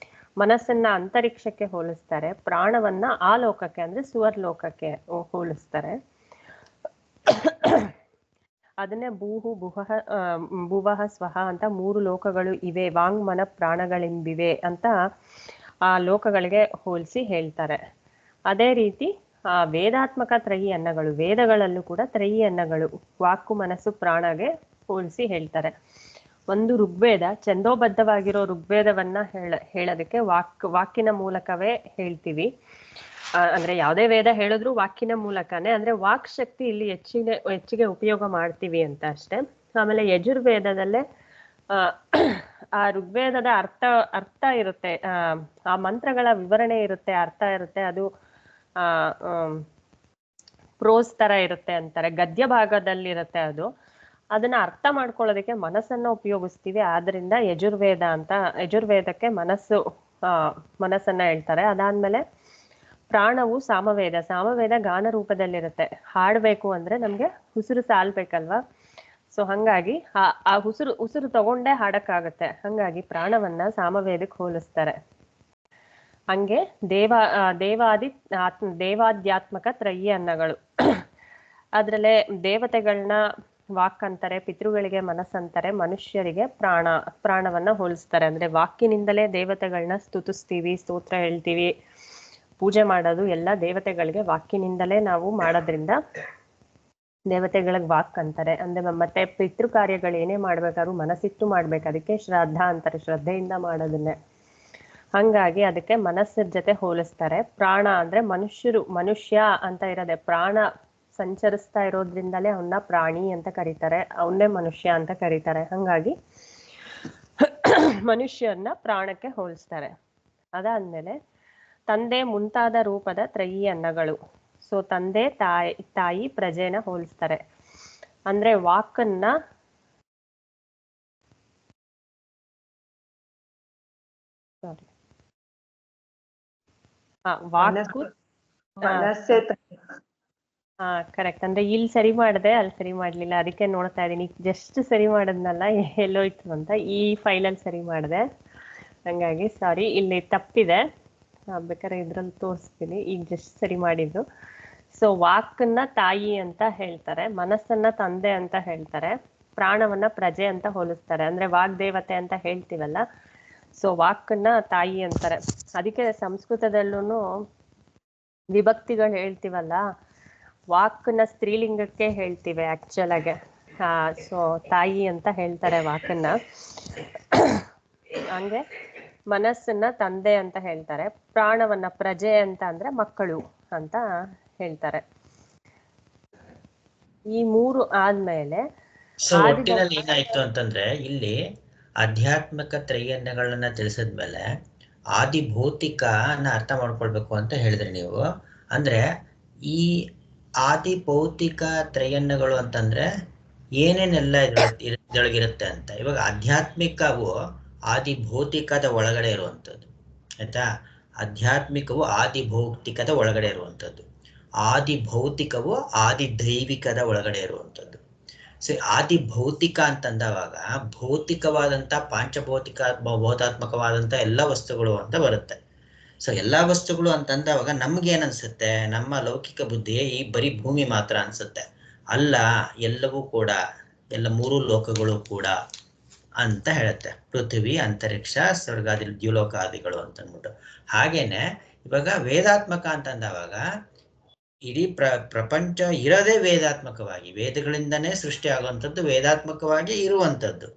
ಮನಸ್ಸನ್ನ ಅಂತರಿಕ್ಷಕ್ಕೆ ಹೋಲಿಸ್ತಾರೆ. ಪ್ರಾಣವನ್ನ ಆ ಲೋಕಕ್ಕೆ ಅಂದ್ರೆ ಸುವರ್ಲೋಕಕ್ಕೆ ಹೋಲಿಸ್ತಾರೆ. ಅದನ್ನೇ ಭುವಃ ಸ್ವಹ ಅಂತ 3 ಲೋಕಗಳು ಇವೆ, ವಾಂಗ್ಮನ ಪ್ರಾಣಗಳೆಂಬಿವೆ ಅಂತ ಆ ಲೋಕಗಳಿಗೆ ಹೋಲಿಸಿ ಹೇಳ್ತಾರೆ. ಅದೇ ರೀತಿ ವೇದಾತ್ಮಕ ತ್ರಯಿ ಅನ್ನಗಳು, ವೇದಗಳಲ್ಲೂ ಕೂಡ ತ್ರಯಿ ಅನ್ನಗಳು ವಾಕು, ಮನಸ್ಸು, ಪ್ರಾಣಗೆ ಹೋಲಿಸಿ ಹೇಳ್ತಾರೆ. ಒಂದು ಋಗ್ವೇದ, ಛಂದೋಬದ್ಧವಾಗಿರೋ ಋಗ್ವೇದವನ್ನ ಹೇಳೋದಕ್ಕೆ ವಾಕಿನ ಮೂಲಕವೇ ಹೇಳ್ತೀವಿ. ಅಂದ್ರೆ ಯಾವುದೇ ವೇದ ಹೇಳಿದ್ರು ವಾಕಿನ ಮೂಲಕನೇ, ಅಂದ್ರೆ ವಾಕ್ ಶಕ್ತಿ ಇಲ್ಲಿ ಹೆಚ್ಚಿಗೆ ಉಪಯೋಗ ಮಾಡ್ತೀವಿ ಅಂತ ಅಷ್ಟೇ. ಆಮೇಲೆ ಯಜುರ್ವೇದದಲ್ಲೇ ಆ ಋಗ್ವೇದದ ಅರ್ಥ ಇರುತ್ತೆ, ಆ ಮಂತ್ರಗಳ ವಿವರಣೆ ಇರುತ್ತೆ, ಅರ್ಥ ಇರುತ್ತೆ. ಅದು ಪ್ರೋಸ್ ತರ ಇರುತ್ತೆ ಅಂತಾರೆ, ಗದ್ಯ ಭಾಗದಲ್ಲಿರುತ್ತೆ ಅದು. ಅದನ್ನ ಅರ್ಥ ಮಾಡ್ಕೊಳ್ಳೋದಕ್ಕೆ ಮನಸ್ಸನ್ನ ಉಪಯೋಗಿಸ್ತೀವಿ. ಆದ್ರಿಂದ ಯಜುರ್ವೇದಕ್ಕೆ ಮನಸ್ಸನ್ನ ಹೇಳ್ತಾರೆ. ಅದಾದ್ಮೇಲೆ ಪ್ರಾಣವು ಸಾಮವೇದ ಗಾನ ರೂಪದಲ್ಲಿರುತ್ತೆ. ಹಾಡ್ಬೇಕು ಅಂದ್ರೆ ನಮ್ಗೆ ಉಸಿರು ಸಾಲ್ಬೇಕಲ್ವಾ. ಸೊ ಹಂಗಾಗಿ ಆ ಉಸಿರು ತಗೊಂಡೇ ಹಾಡಕ್ಕಾಗತ್ತೆ. ಹಂಗಾಗಿ ಪ್ರಾಣವನ್ನ ಸಾಮವೇದಕ್ಕೆ ಹೋಲಿಸ್ತಾರೆ. ಹಂಗೆ ದೇವಾಧ್ಯಾತ್ಮಕ ತ್ರಯಿ ಅನ್ನಗಳು. ಅದ್ರಲ್ಲೇ ದೇವತೆಗಳನ್ನ ವಾಕ್ ಅಂತಾರೆ, ಪಿತೃಗಳಿಗೆ ಮನಸ್ಸಂತಾರೆ, ಮನುಷ್ಯರಿಗೆ ಪ್ರಾಣವನ್ನ ಹೋಲಿಸ್ತಾರೆ. ಅಂದ್ರೆ ವಾಕಿನಿಂದಲೇ ದೇವತೆಗಳನ್ನ ಸ್ತುತಿಸ್ತೀವಿ, ಸ್ತೋತ್ರ ಹೇಳ್ತೀವಿ, ಪೂಜೆ ಮಾಡೋದು ಎಲ್ಲ ದೇವತೆಗಳಿಗೆ ವಾಕಿನಿಂದಲೇ ನಾವು ಮಾಡೋದ್ರಿಂದ ದೇವತೆಗಳಿಗೆ ವಾಕ್ ಅಂತಾರೆ. ಅಂದ್ರೆ ಮತ್ತೆ ಪಿತೃ ಕಾರ್ಯಗಳು ಏನೇ ಮಾಡ್ಬೇಕಾದ್ರೂ ಮನಸ್ಸಿಟ್ಟು ಮಾಡ್ಬೇಕು. ಅದಕ್ಕೆ ಶ್ರದ್ಧಾ ಅಂತಾರೆ, ಶ್ರದ್ಧೆಯಿಂದ ಮಾಡೋದನ್ನೇ. ಹಂಗಾಗಿ ಅದಕ್ಕೆ ಮನಸ್ಸಿನ ಜೊತೆ ಹೋಲಿಸ್ತಾರೆ. ಪ್ರಾಣ ಅಂದ್ರೆ ಮನುಷ್ಯ ಅಂತ ಇರೋದೆ, ಪ್ರಾಣ ಸಂಚರಿಸ್ತಾ ಇರೋದ್ರಿಂದಲೇ ಅವನ್ನ ಪ್ರಾಣಿ ಅಂತ ಕರೀತಾರೆ, ಅವನ್ನೇ ಮನುಷ್ಯ ಅಂತ ಕರೀತಾರೆ. ಹಂಗಾಗಿ ಮನುಷ್ಯರನ್ನ ಪ್ರಾಣಕ್ಕೆ ಹೋಲಿಸ್ತಾರೆ. ಅದಾದ್ಮೇಲೆ ತಂದೆ ಮುಂತಾದ ರೂಪದ ತ್ರಯಿ ಅನ್ನಗಳು. ಸೊ ತಂದೆ ತಾಯಿ ಪ್ರಜೆನ ಹೋಲಿಸ್ತಾರೆ. ಅಂದ್ರೆ ವಾಕನ್ನ ವಾಕು ಕರೆಕ್ಟ್. ಅಂದ್ರೆ ಇಲ್ಲಿ ಸರಿ ಮಾಡಿದೆ, ಅಲ್ಲಿ ಸರಿ ಮಾಡ್ಲಿಲ್ಲ, ಅದಕ್ಕೆ ನೋಡ್ತಾ ಇದೀನಿ. ಜಸ್ಟ್ ಸರಿ ಮಾಡದ್ನಲ್ಲ, ಎಲ್ಲೋಯ್ತು ಅಂತ ಈ ಫೈಲಲ್ಲಿ ಸರಿ ಮಾಡಿದೆ. ಹಂಗಾಗಿ ಸಾರಿ, ಇಲ್ಲಿ ತಪ್ಪಿದೆ. ಬೇಕಾದ್ರೆ ಇದ್ರಲ್ಲಿ ತೋರಿಸ್ತೀನಿ. ಈಗ ಜಸ್ಟ್ ಸರಿ ಮಾಡಿದ್ದು. ಸೊ ವಾಕನ್ನ ತಾಯಿ ಅಂತ ಹೇಳ್ತಾರೆ, ಮನಸ್ಸನ್ನ ತಂದೆ ಅಂತ ಹೇಳ್ತಾರೆ, ಪ್ರಾಣವನ್ನ ಪ್ರಜೆ ಅಂತ ಹೋಲಿಸ್ತಾರೆ. ಅಂದ್ರೆ ವಾಗ್ದೇವತೆ ಅಂತ ಹೇಳ್ತೀವಲ್ಲ, ಸೊ ವಾಕನ್ನ ತಾಯಿ ಅಂತಾರೆ. ಅದಕ್ಕೆ ಸಂಸ್ಕೃತದಲ್ಲೂ ವಿಭಕ್ತಿಗಳು ಹೇಳ್ತೀವಲ್ಲ, ವಾಕ್ನ ಸ್ತ್ರೀಲಿಂಗಕ್ಕೆ ಹೇಳ್ತೀವಿ ಆಕ್ಚುಲ್ ಆಗಿ. ಸೊ ತಾಯಿ ಅಂತ ಹೇಳ್ತಾರೆ ವಾಕನ್ನ. ಹಂಗೆ ಮನಸ್ಸನ್ನ ತಂದೆ ಅಂತ ಹೇಳ್ತಾರೆ, ಪ್ರಾಣವನ್ನ ಪ್ರಜೆ ಅಂತ ಅಂದ್ರೆ ಮಕ್ಕಳು ಅಂತ ಹೇಳ್ತಾರೆ. ಈ ಮೂರು ಆದ್ಮೇಲೆ ಒಟ್ಟಿನಲ್ಲಿ ಏನಾಯ್ತು ಅಂತಂದ್ರೆ, ಇಲ್ಲಿ ಆಧ್ಯಾತ್ಮಿಕ ತ್ರಯನ್ನಗಳನ್ನ ತಿಳಿಸಿದ್ಮೇಲೆ ಆದಿ ಭೌತಿಕನ ಅರ್ಥ ಮಾಡ್ಕೊಳ್ಬೇಕು ಅಂತ ಹೇಳಿದ್ರಿ ನೀವು. ಅಂದ್ರೆ ಈ ಆದಿ ಭೌತಿಕ ತ್ರಯನ್ನಗಳು ಅಂತಂದ್ರೆ ಏನೇನೆಲ್ಲ ಇದ್ರೊಳಗಿರುತ್ತೆ ಅಂತ. ಇವಾಗ ಆಧ್ಯಾತ್ಮಿಕವು ಆದಿ ಭೌತಿಕದ ಒಳಗಡೆ ಇರುವಂಥದ್ದು, ಆಯ್ತಾ. ಆಧ್ಯಾತ್ಮಿಕವು ಆದಿ ಭೌತಿಕದ ಒಳಗಡೆ ಇರುವಂಥದ್ದು, ಆದಿ ಭೌತಿಕವು ಆದಿ ದೈವಿಕದ ಒಳಗಡೆ ಇರುವಂಥದ್ದು. ಸೊ ಆದಿ ಭೌತಿಕ ಅಂತಂದವಾಗ ಭೌತಿಕವಾದಂಥ ಪಾಂಚಭೌತಿಕ ಭೌತಾತ್ಮಕವಾದಂಥ ಎಲ್ಲ ವಸ್ತುಗಳು ಅಂತ ಬರುತ್ತೆ. ಸೊ ಎಲ್ಲಾ ವಸ್ತುಗಳು ಅಂತಂದವಾಗ ನಮ್ಗೆ ಏನ್ ಅನ್ಸುತ್ತೆ, ನಮ್ಮ ಲೌಕಿಕ ಬುದ್ಧಿ ಈ ಬರೀ ಭೂಮಿ ಮಾತ್ರ ಅನ್ಸುತ್ತೆ. ಅಲ್ಲ, ಎಲ್ಲವೂ ಕೂಡ, ಎಲ್ಲ ಮೂರು ಲೋಕಗಳು ಕೂಡ ಅಂತ ಹೇಳುತ್ತೆ. ಪೃಥ್ವಿ, ಅಂತರಿಕ್ಷ, ಸ್ವರ್ಗಾದಿ, ದ್ಯುಲೋಕಾದಿಗಳು ಅಂತ ಅಂದ್ಬಿಟ್ಟು. ಹಾಗೇನೆ ಇವಾಗ ವೇದಾತ್ಮಕ ಅಂತಂದವಾಗ ಇಡೀ ಪ್ರಪಂಚ ಇರೋದೇ ವೇದಾತ್ಮಕವಾಗಿ, ವೇದಗಳಿಂದನೇ ಸೃಷ್ಟಿ ಆಗುವಂಥದ್ದು, ವೇದಾತ್ಮಕವಾಗಿ ಇರುವಂಥದ್ದು.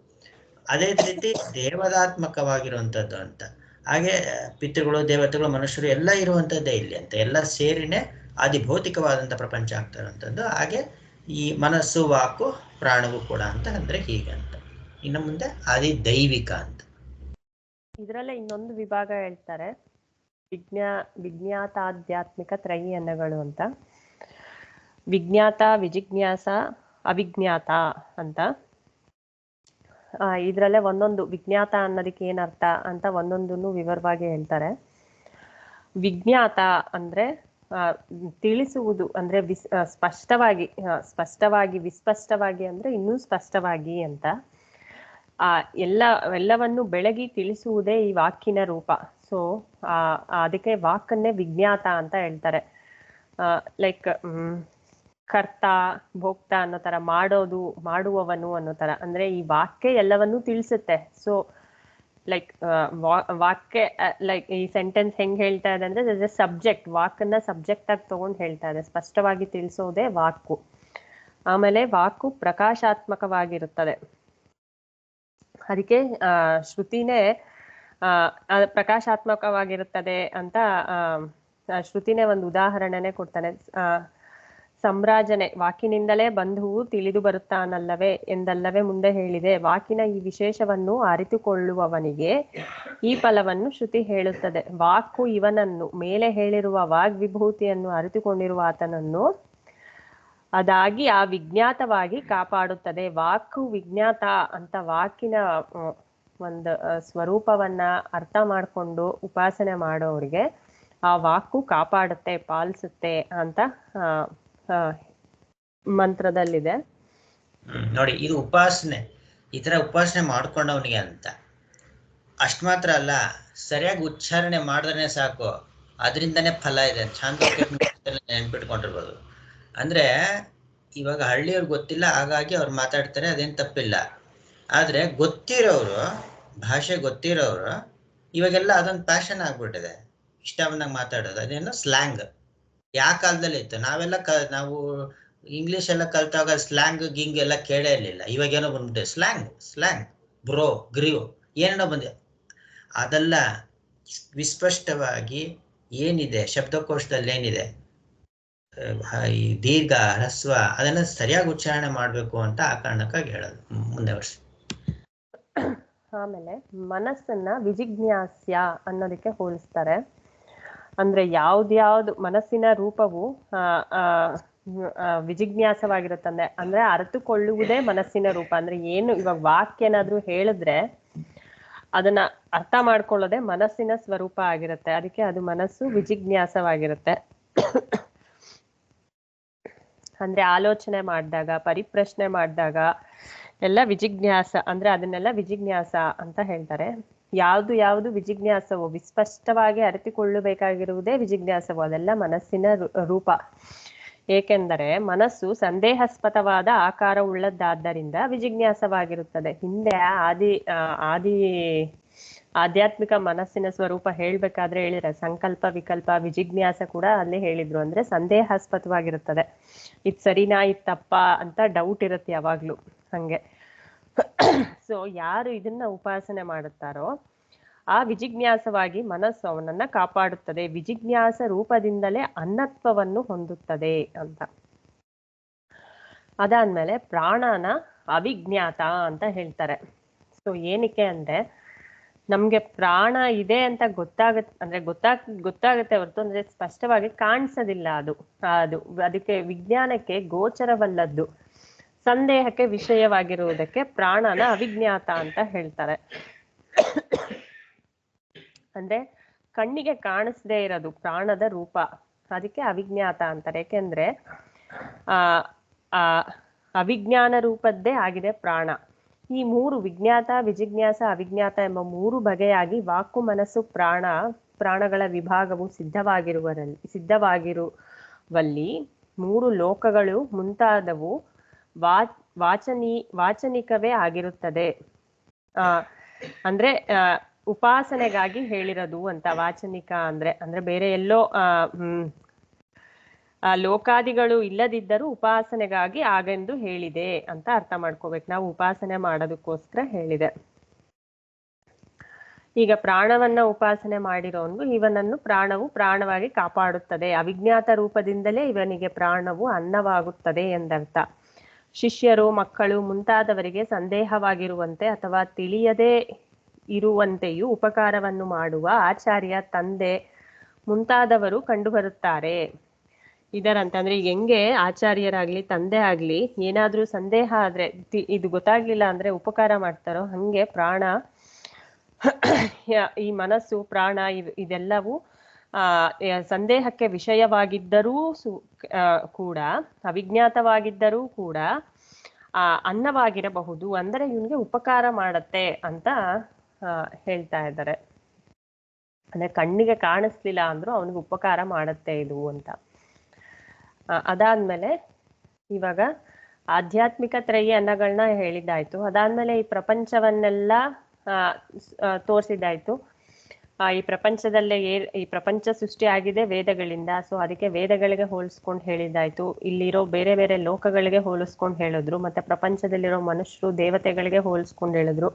ಅದೇ ರೀತಿ ದೇವದಾತ್ಮಕವಾಗಿರುವಂಥದ್ದು ಅಂತ. ಹಾಗೆ ಪಿತೃಗಳು, ದೇವತೆಗಳು, ಮನುಷ್ಯರು ಎಲ್ಲ ಇರುವಂಥದ್ದೇ ಇಲ್ಲಿ ಅಂತ. ಎಲ್ಲ ಸೇರಿನೇ ಆದಿ ಭೌತಿಕವಾದಂಥ ಪ್ರಪಂಚ ಆಗ್ತಾ ಇರುವಂಥದ್ದು. ಹಾಗೆ ಈ ಮನಸ್ಸು, ವಾಕು, ಪ್ರಾಣವು ಕೂಡ ಅಂತ ಅಂದ್ರೆ ಹೀಗೆ ಅಂತ. ಇನ್ನು ಮುಂದೆ ಆದಿ ದೈವಿಕ ಅಂತ. ಇದರಲ್ಲೇ ಇನ್ನೊಂದು ವಿಭಾಗ ಹೇಳ್ತಾರೆ, ವಿಜ್ಞಾತಾಧ್ಯಾತ್ಮಿಕ ತ್ರಯಿ ಅನ್ನಗಳು ಅಂತ. ವಿಜ್ಞಾತ, ವಿಜಿಜ್ಞಾಸ, ಅವಿಜ್ಞಾತ ಅಂತ. ಇದ್ರಲ್ಲೇ ಒಂದೊಂದು ವಿಜ್ಞಾತ ಅನ್ನೋದಕ್ಕೆ ಏನರ್ಥ ಅಂತ ಒಂದೊಂದನ್ನು ವಿವರವಾಗಿ ಹೇಳ್ತಾರೆ. ವಿಜ್ಞಾತ ಅಂದ್ರೆ ತಿಳಿಸುವುದು, ಅಂದ್ರೆ ಸ್ಪಷ್ಟವಾಗಿ, ವಿಸ್ಪಷ್ಟವಾಗಿ ಅಂದ್ರೆ ಇನ್ನೂ ಸ್ಪಷ್ಟವಾಗಿ ಅಂತ. ಎಲ್ಲವನ್ನು ಬೆಳಗಿ ತಿಳಿಸುವುದೇ ಈ ವಾಕಿನ ರೂಪ. ಸೊ ಅದಕ್ಕೆ ವಾಕನ್ನೇ ವಿಜ್ಞಾತ ಅಂತ ಹೇಳ್ತಾರೆ. ಲೈಕ್ ಕರ್ತ, ಭೋಕ್ತ ಅನ್ನೋ ತರ, ಮಾಡುವವನು ಅನ್ನೋ ತರ. ಅಂದ್ರೆ ಈ ವಾಕ್ಯ ಎಲ್ಲವನ್ನೂ ತಿಳಿಸುತ್ತೆ. ಸೊ ಲೈಕ್ ವಾಕ್ಯ, ಲೈಕ್ ಈ ಸೆಂಟೆನ್ಸ್ ಹೆಂಗ್ ಹೇಳ್ತಾ ಇದೆ ಅಂದ್ರೆ ಸಬ್ಜೆಕ್ಟ್, ವಾಕನ್ನ ಸಬ್ಜೆಕ್ಟ್ ಆಗಿ ತಗೊಂಡು ಹೇಳ್ತಾ ಇದೆ. ಸ್ಪಷ್ಟವಾಗಿ ತಿಳಿಸೋದೇ ವಾಕು. ಆಮೇಲೆ ವಾಕು ಪ್ರಕಾಶಾತ್ಮಕವಾಗಿರುತ್ತದೆ. ಅದಕ್ಕೆ ಶ್ರುತಿನೇ ಪ್ರಕಾಶಾತ್ಮಕವಾಗಿರುತ್ತದೆ ಅಂತ ಶ್ರುತಿನೇ ಒಂದು ಉದಾಹರಣೆನೆ ಕೊಡ್ತಾನೆ. ಸಂರಾಜನೆ ವಾಕಿನಿಂದಲೇ ಬಂಧುವು ತಿಳಿದು ಬರುತ್ತಾನಲ್ಲವೇ ಎಂದಲ್ಲವೇ ಮುಂದೆ ಹೇಳಿದೆ. ವಾಕಿನ ಈ ವಿಶೇಷವನ್ನು ಅರಿತುಕೊಳ್ಳುವವನಿಗೆ ಈ ಫಲವನ್ನು ಶ್ರುತಿ ಹೇಳುತ್ತದೆ. ವಾಕು ಇವನನ್ನು, ಮೇಲೆ ಹೇಳಿರುವ ವಾಗ್ವಿಭೂತಿಯನ್ನು ಅರಿತುಕೊಂಡಿರುವ ಆತನನ್ನು ಅದಾಗಿ ಆ ವಿಜ್ಞಾತವಾಗಿ ಕಾಪಾಡುತ್ತದೆ. ವಾಕು ವಿಜ್ಞಾತ ಅಂತ ವಾಕಿನ ಒಂದು ಸ್ವರೂಪವನ್ನ ಅರ್ಥ ಮಾಡಿಕೊಂಡು ಉಪಾಸನೆ ಮಾಡೋರಿಗೆ ಆ ವಾಕು ಕಾಪಾಡುತ್ತೆ, ಪಾಲಿಸುತ್ತೆ ಅಂತ ಮಂತ್ರದಲ್ಲಿದೆ. ನೋಡಿ, ಇದು ಉಪಾಸನೆ, ಈ ತರ ಉಪಾಸನೆ ಮಾಡ್ಕೊಂಡವನಿಗೆ ಅಂತ. ಅಷ್ಟು ಮಾತ್ರ ಅಲ್ಲ, ಸರಿಯಾಗಿ ಉಚ್ಚಾರಣೆ ಮಾಡಿದ್ರೆ ಸಾಕು, ಅದರಿಂದನೇ ಫಲ ಇದೆ. ಛಾಂದೋಗ್ಯೋಪನಿಷತ್ತಲ್ಲಿ ನೆನ್ಪಿಟ್ಕೊಂಡಿರ್ಬೋದು. ಅಂದ್ರೆ ಇವಾಗ ಹಳ್ಳಿಯವ್ರಿಗೆ ಗೊತ್ತಿಲ್ಲ, ಹಾಗಾಗಿ ಅವ್ರು ಮಾತಾಡ್ತಾರೆ, ಅದೇನು ತಪ್ಪಿಲ್ಲ. ಆದ್ರೆ ಗೊತ್ತಿರೋರು, ಭಾಷೆ ಗೊತ್ತಿರೋರು ಇವಾಗೆಲ್ಲ ಅದೊಂದು ಪ್ಯಾಷನ್ ಆಗ್ಬಿಟ್ಟಿದೆ, ಇಷ್ಟ ಬಂದಾಗ ಮಾತಾಡೋದು. ಅದೇನೋ ಸ್ಲ್ಯಾಂಗ್. ಯಾವ ಕಾಲದಲ್ಲಿ ಇತ್ತು? ನಾವೆಲ್ಲ ನಾವು ಇಂಗ್ಲಿಷ್ ಎಲ್ಲ ಕಲ್ತಾಗ ಸ್ಲ್ಯಾಂಗ್ ಗಿಂಗ್ ಎಲ್ಲ ಕೇಳೇ ಇರಲಿಲ್ಲ. ಇವಾಗೇನೋ ಬಂದ್ಬಿಟ್ಟೆ ಸ್ಲ್ಯಾಂಗ್ ಬ್ರೋ ಗ್ರೀವ್ ಏನೇನೋ ಬಂದಿದೆ. ಅದೆಲ್ಲ ವಿಸ್ಪಷ್ಟವಾಗಿ ಏನಿದೆ ಶಬ್ದಕೋಶದಲ್ಲಿ, ಏನಿದೆ ಈ ದೀರ್ಘ ಹ್ರಸ್ವ, ಅದನ್ನ ಸರಿಯಾಗಿ ಉಚ್ಚಾರಣೆ ಮಾಡ್ಬೇಕು ಅಂತ ಆ ಕಾರಣಕ್ಕಾಗಿ ಹೇಳೋದು. ಮುಂದೆ ವರ್ಷ ಆಮೇಲೆ ಮನಸ್ಸನ್ನ ವಿಜಿಜ್ಞಾಸ್ಯ ಅನ್ನೋದಕ್ಕೆ ಹೋಲಿಸ್ತಾರೆ. ಅಂದ್ರೆ ಯಾವ್ದ್ಯಾವ್ದು ಮನಸ್ಸಿನ ರೂಪವು ವಿಜಿಜ್ಞಾಸವಾಗಿರುತ್ತಂದ್ರೆ ಅಂದ್ರೆ ಅರಿತುಕೊಳ್ಳುವುದೇ ಮನಸ್ಸಿನ ರೂಪ. ಅಂದ್ರೆ ಏನು ಇವಾಗ ವಾಕ್ಯ ಏನಾದ್ರೂ ಹೇಳಿದ್ರೆ ಅದನ್ನ ಅರ್ಥ ಮಾಡ್ಕೊಳ್ಳೋದೆ ಮನಸ್ಸಿನ ಸ್ವರೂಪ ಆಗಿರುತ್ತೆ. ಅದಕ್ಕೆ ಅದು ಮನಸ್ಸು ವಿಜಿಜ್ಞಾಸವಾಗಿರುತ್ತೆ. ಅಂದ್ರೆ ಆಲೋಚನೆ ಮಾಡಿದಾಗ, ಪರಿಪ್ರಶ್ನೆ ಮಾಡಿದಾಗ ಎಲ್ಲ ವಿಜಿಜ್ಞಾಸ, ಅಂದ್ರೆ ಅದನ್ನೆಲ್ಲ ವಿಜಿಜ್ಞಾಸ ಅಂತ ಹೇಳ್ತಾರೆ. ಯಾವುದು ವಿಜಿಜ್ಞಾಸವು ವಿಸ್ಪಷ್ಟವಾಗಿ ಅರಿತುಕೊಳ್ಳಬೇಕಾಗಿರುವುದೇ ವಿಜಿಜ್ಞಾಸವು, ಅದೆಲ್ಲ ಮನಸ್ಸಿನ ರೂಪ. ಏಕೆಂದರೆ ಮನಸ್ಸು ಸಂದೇಹಾಸ್ಪದವಾದ ಆಕಾರ ಉಳ್ಳದ್ದಾದ್ದರಿಂದ ವಿಜಿಜ್ಞಾಸವಾಗಿರುತ್ತದೆ. ಹಿಂದೆ ಆಧ್ಯಾತ್ಮಿಕ ಮನಸ್ಸಿನ ಸ್ವರೂಪ ಹೇಳ್ಬೇಕಾದ್ರೆ ಹೇಳಿದ್ರೆ ಸಂಕಲ್ಪ, ವಿಕಲ್ಪ, ವಿಜಿಜ್ಞಾಸ ಕೂಡ ಅಲ್ಲಿ ಹೇಳಿದ್ರು. ಅಂದ್ರೆ ಸಂದೇಹಾಸ್ಪದವಾಗಿರುತ್ತದೆ, ಇದ್ ಸರಿನಾ ಇದ್ ತಪ್ಪಾ ಅಂತ ಡೌಟ್ ಇರುತ್ತೆ ಯಾವಾಗ್ಲೂ ಹಂಗೆ. ಸೊ ಯಾರು ಇದನ್ನ ಉಪಾಸನೆ ಮಾಡುತ್ತಾರೋ ಆ ವಿಜಿಜ್ಞಾಸವಾಗಿ ಮನಸ್ಸು ಅವನನ್ನ ಕಾಪಾಡುತ್ತದೆ. ವಿಜಿಜ್ಞಾಸ ರೂಪದಿಂದಲೇ ಅನ್ನತ್ವವನ್ನು ಹೊಂದುತ್ತದೆ ಅಂತ. ಅದಾದ್ಮೇಲೆ ಪ್ರಾಣನ ಅವಿಜ್ಞಾತ ಅಂತ ಹೇಳ್ತಾರೆ. ಸೊ ಏನಕ್ಕೆ ಅಂದ್ರೆ ನಮ್ಗೆ ಪ್ರಾಣ ಇದೆ ಅಂತ ಗೊತ್ತಾಗುತ್ತೆ ಹೊರತು ಅಂದ್ರೆ ಸ್ಪಷ್ಟವಾಗಿ ಕಾಣಿಸೋದಿಲ್ಲ. ಅದಕ್ಕೆ ವಿಜ್ಞಾನಕ್ಕೆ ಗೋಚರವಲ್ಲದ್ದು, ಸಂದೇಹಕ್ಕೆ ವಿಷಯವಾಗಿರುವುದಕ್ಕೆ ಪ್ರಾಣನ ಅವಿಜ್ಞಾತ ಅಂತ ಹೇಳ್ತಾರೆ. ಅಂದ್ರೆ ಕಣ್ಣಿಗೆ ಕಾಣಿಸದೇ ಇರೋದು ಪ್ರಾಣದ ರೂಪ, ಅದಕ್ಕೆ ಅವಿಜ್ಞಾತ ಅಂತಾರೆ. ಯಾಕೆಂದ್ರೆ ಅವಿಜ್ಞಾನ ರೂಪದ್ದೇ ಆಗಿದೆ ಪ್ರಾಣ. ಈ ಮೂರು ವಿಜ್ಞಾತ, ವಿಜಿಜ್ಞಾಸ, ಅವಿಜ್ಞಾತ ಎಂಬ ಮೂರು ಬಗೆಯಾಗಿ ವಾಕು, ಮನಸ್ಸು, ಪ್ರಾಣಗಳ ವಿಭಾಗವು ಸಿದ್ಧವಾಗಿರುವಲ್ಲಿ ಮೂರು ಲೋಕಗಳು ಮುಂತಾದವು ವಾಚನಿಕವೇ ಆಗಿರುತ್ತದೆ. ಅಂದ್ರೆ ಉಪಾಸನೆಗಾಗಿ ಹೇಳಿರೋದು ಅಂತ. ವಾಚನಿಕ ಅಂದ್ರೆ ಬೇರೆ ಎಲ್ಲೋ ಲೋಕಾದಿಗಳು ಇಲ್ಲದಿದ್ದರೂ ಉಪಾಸನೆಗಾಗಿ ಆಗೆಂದು ಹೇಳಿದೆ ಅಂತ ಅರ್ಥ ಮಾಡ್ಕೋಬೇಕು. ನಾವು ಉಪಾಸನೆ ಮಾಡೋದಕ್ಕೋಸ್ಕರ ಹೇಳಿದೆ. ಈಗ ಪ್ರಾಣವನ್ನ ಉಪಾಸನೆ ಮಾಡಿರೋನ್ಗೂ ಇವನನ್ನು ಪ್ರಾಣವು ಪ್ರಾಣವಾಗಿ ಕಾಪಾಡುತ್ತದೆ. ಅವಿಜ್ಞಾತ ರೂಪದಿಂದಲೇ ಇವನಿಗೆ ಪ್ರಾಣವು ಅನ್ನವಾಗುತ್ತದೆ ಎಂದರ್ಥ. ಶಿಷ್ಯರು, ಮಕ್ಕಳು ಮುಂತಾದವರಿಗೆ ಸಂದೇಹವಾಗಿರುವಂತೆ ಅಥವಾ ತಿಳಿಯದೇ ಇರುವಂತೆಯೂ ಉಪಕಾರವನ್ನು ಮಾಡುವ ಆಚಾರ್ಯ, ತಂದೆ ಮುಂತಾದವರು ಕಂಡುಬರುತ್ತಾರೆ. ಇದರಂತೆ ಅಂದ್ರೆ ಈಗ ಹೆಂಗೆ ಆಚಾರ್ಯರಾಗ್ಲಿ ತಂದೆ ಆಗ್ಲಿ ಏನಾದ್ರೂ ಸಂದೇಹ ಆದ್ರೆ, ಇದು ಗೊತ್ತಾಗ್ಲಿಲ್ಲ ಅಂದ್ರೆ ಉಪಕಾರ ಮಾಡ್ತಾರೋ, ಹಂಗೆ ಪ್ರಾಣ, ಈ ಮನಸ್ಸು, ಪ್ರಾಣ ಇದೆಲ್ಲವೂ ಸಂದೇಹಕ್ಕೆ ವಿಷಯವಾಗಿದ್ದರೂ ಕೂಡ, ಅವಿಜ್ಞಾತವಾಗಿದ್ದರೂ ಕೂಡ ಅನ್ನವಾಗಿರಬಹುದು. ಅಂದರೆ ಇವನಿಗೆ ಉಪಕಾರ ಮಾಡತ್ತೆ ಅಂತ ಹೇಳ್ತಾ ಇದ್ದಾರೆ. ಅಂದ್ರೆ ಕಣ್ಣಿಗೆ ಕಾಣಿಸ್ಲಿಲ್ಲ ಅಂದ್ರೂ ಅವನಿಗೆ ಉಪಕಾರ ಮಾಡತ್ತೆ ಇದು ಅಂತ. ಅದಾದ್ಮೇಲೆ ಇವಾಗ ಆಧ್ಯಾತ್ಮಿಕ ತ್ರಯಿ ಅನ್ನಗಳನ್ನ ಹೇಳಿದ್ದಾಯ್ತು. ಅದಾದ್ಮೇಲೆ ಈ ಪ್ರಪಂಚವನ್ನೆಲ್ಲ ತೋರಿಸಿದ್ದಾಯ್ತು. ಈ ಪ್ರಪಂಚದಲ್ಲೇ ಈ ಪ್ರಪಂಚ ಸೃಷ್ಟಿ ಆಗಿದೆ ವೇದಗಳಿಂದ. ಸೊ ಅದಕ್ಕೆ ವೇದಗಳಿಗೆ ಹೋಲಿಸ್ಕೊಂಡು ಹೇಳಿದ್ದಾಯ್ತು. ಇಲ್ಲಿರೋ ಬೇರೆ ಬೇರೆ ಲೋಕಗಳಿಗೆ ಹೋಲಿಸ್ಕೊಂಡು ಹೇಳಿದ್ರು. ಮತ್ತೆ ಪ್ರಪಂಚದಲ್ಲಿರೋ ಮನುಷ್ಯರು, ದೇವತೆಗಳಿಗೆ ಹೋಲಿಸ್ಕೊಂಡು ಹೇಳಿದ್ರು.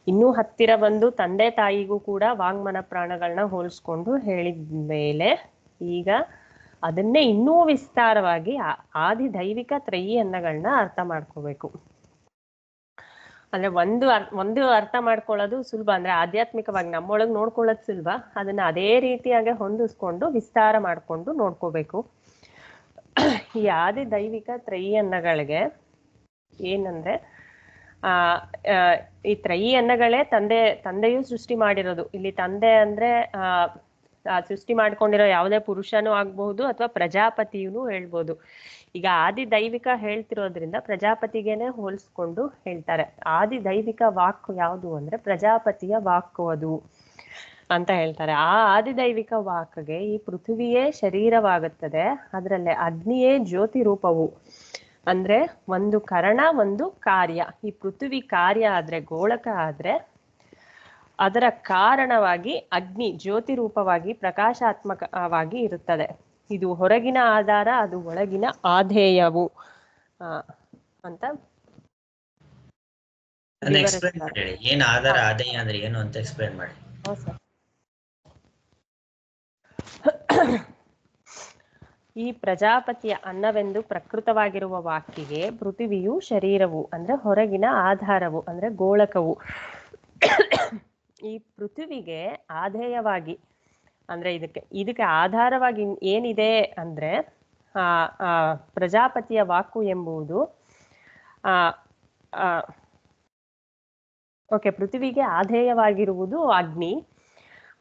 ಇನ್ನೂ ಹತ್ತಿರ ಬಂದು ತಂದೆ ತಾಯಿಗೂ ಕೂಡ ವಾಂಗ್ಮನ ಪ್ರಾಣಗಳನ್ನ ಹೋಲಿಸ್ಕೊಂಡು ಹೇಳಿದ ಮೇಲೆ ಈಗ ಅದನ್ನೇ ಇನ್ನೂ ವಿಸ್ತಾರವಾಗಿ ಆದಿ ದೈವಿಕ ತ್ರಯಿ ಅನ್ನಗಳನ್ನ ಅರ್ಥ ಮಾಡ್ಕೋಬೇಕು. ಅಂದ್ರೆ ಒಂದು ಅರ್ಥ ಮಾಡ್ಕೊಳ್ಳೋದು ಸುಲಭ. ಅಂದ್ರೆ ಆಧ್ಯಾತ್ಮಿಕವಾಗಿ ನಮ್ಮೊಳಗ್ ನೋಡ್ಕೊಳ್ಳೋದು ಸುಲಭ. ಅದನ್ನ ಅದೇ ರೀತಿಯಾಗಿ ಹೊಂದಿಸ್ಕೊಂಡು ವಿಸ್ತಾರ ಮಾಡ್ಕೊಂಡು ನೋಡ್ಕೋಬೇಕು. ಈ ಆದಿ ದೈವಿಕ ತ್ರಯಿ ಅನ್ನಗಳಿಗೆ ಏನಂದ್ರೆ ಆ ಈ ತ್ರಯಿ ಅನ್ನಗಳೇ ತಂದೆಯು ಸೃಷ್ಟಿ ಮಾಡಿರೋದು. ಇಲ್ಲಿ ತಂದೆ ಅಂದ್ರೆ ಸೃಷ್ಟಿ ಮಾಡ್ಕೊಂಡಿರೋ ಯಾವುದೇ ಪುರುಷನೂ ಆಗ್ಬಹುದು ಅಥವಾ ಪ್ರಜಾಪತಿಯೂ ಹೇಳ್ಬೋದು. ಈಗ ಆದಿ ದೈವಿಕ ಹೇಳ್ತಿರೋದ್ರಿಂದ ಪ್ರಜಾಪತಿಗೇನೆ ಹೋಲಿಸ್ಕೊಂಡು ಹೇಳ್ತಾರೆ. ಆದಿ ದೈವಿಕ ವಾಕ್ ಯಾವುದು ಅಂದ್ರೆ ಪ್ರಜಾಪತಿಯ ವಾಕ್ ಅದು ಅಂತ ಹೇಳ್ತಾರೆ. ಆ ಆದಿದೈವಿಕ ವಾಕ್ಗೆ ಈ ಪೃಥ್ವಿಯೇ ಶರೀರವಾಗುತ್ತದೆ. ಅದರಲ್ಲೇ ಅಗ್ನಿಯೇ ಜ್ಯೋತಿ ರೂಪವು. ಅಂದ್ರೆ ಒಂದು ಕರಣ ಒಂದು ಕಾರ್ಯ. ಈ ಪೃಥ್ವಿ ಕಾರ್ಯ ಆದ್ರೆ ಗೋಳಕ ಆದ್ರೆ ಅದರ ಕಾರಣವಾಗಿ ಅಗ್ನಿ ಜ್ಯೋತಿ ರೂಪವಾಗಿ ಪ್ರಕಾಶಾತ್ಮಕವಾಗಿ ಇರುತ್ತದೆ. ಇದು ಹೊರಗಿನ ಆಧಾರ, ಅದು ಒಳಗಿನ ಆಧೇಯವು ಅಂತ ಏನ್ ಆಧಾರ ಆಧೇಯ ಅಂದ್ರೆ ಏನು ಅಂತ ಎಕ್ಸ್ಪ್ಲೇನ್ ಮಾಡಿ. ಈ ಪ್ರಜಾಪತಿಯ ಅನ್ನವೆಂದು ಪ್ರಕೃತವಾಗಿರುವ ವಾಕ್ಯಿಗೆ ಪೃಥ್ವಿಯು ಶರೀರವು ಅಂದ್ರೆ ಹೊರಗಿನ ಆಧಾರವು ಅಂದ್ರೆ ಗೋಳಕವು. ಈ ಪೃಥ್ವಿಗೆ ಆಧೇಯವಾಗಿ ಅಂದ್ರೆ ಇದಕ್ಕೆ ಆಧಾರವಾಗಿ ಏನಿದೆ ಅಂದ್ರೆ ಪ್ರಜಾಪತಿಯ ವಾಕು ಎಂಬುದು ಪೃಥ್ವಿಗೆ ಆಧೇಯವಾಗಿರುವುದು ಅಗ್ನಿ.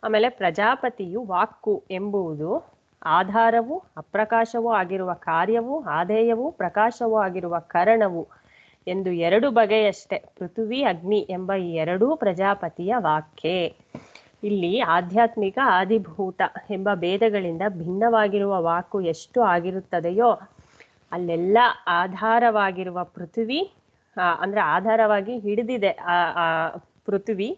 ಆಮೇಲೆ ಪ್ರಜಾಪತಿಯು ವಾಕು ಎಂಬುದು ಆಧಾರವು ಅಪ್ರಕಾಶವೂ ಆಗಿರುವ ಕಾರ್ಯವು, ಆಧೇಯವು ಪ್ರಕಾಶವೂ ಆಗಿರುವ ಕರಣವು ಎಂದು ಎರಡು ಬಗೆಯಷ್ಟೇ ಪೃಥ್ವಿ ಅಗ್ನಿ ಎಂಬ ಈ ಎರಡೂ ಪ್ರಜಾಪತಿಯ ವಾಕ್ಯೆ. ಇಲ್ಲಿ ಆಧ್ಯಾತ್ಮಿಕ ಆದಿಭೂತ ಎಂಬ ಭೇದಗಳಿಂದ ಭಿನ್ನವಾಗಿರುವ ವಾಕು ಎಷ್ಟು ಆಗಿರುತ್ತದೆಯೋ ಅಲ್ಲೆಲ್ಲ ಆಧಾರವಾಗಿರುವ ಪೃಥ್ವಿ ಅಂದ್ರೆ ಆಧಾರವಾಗಿ ಹಿಡಿದಿದೆ ಪೃಥ್ವಿ,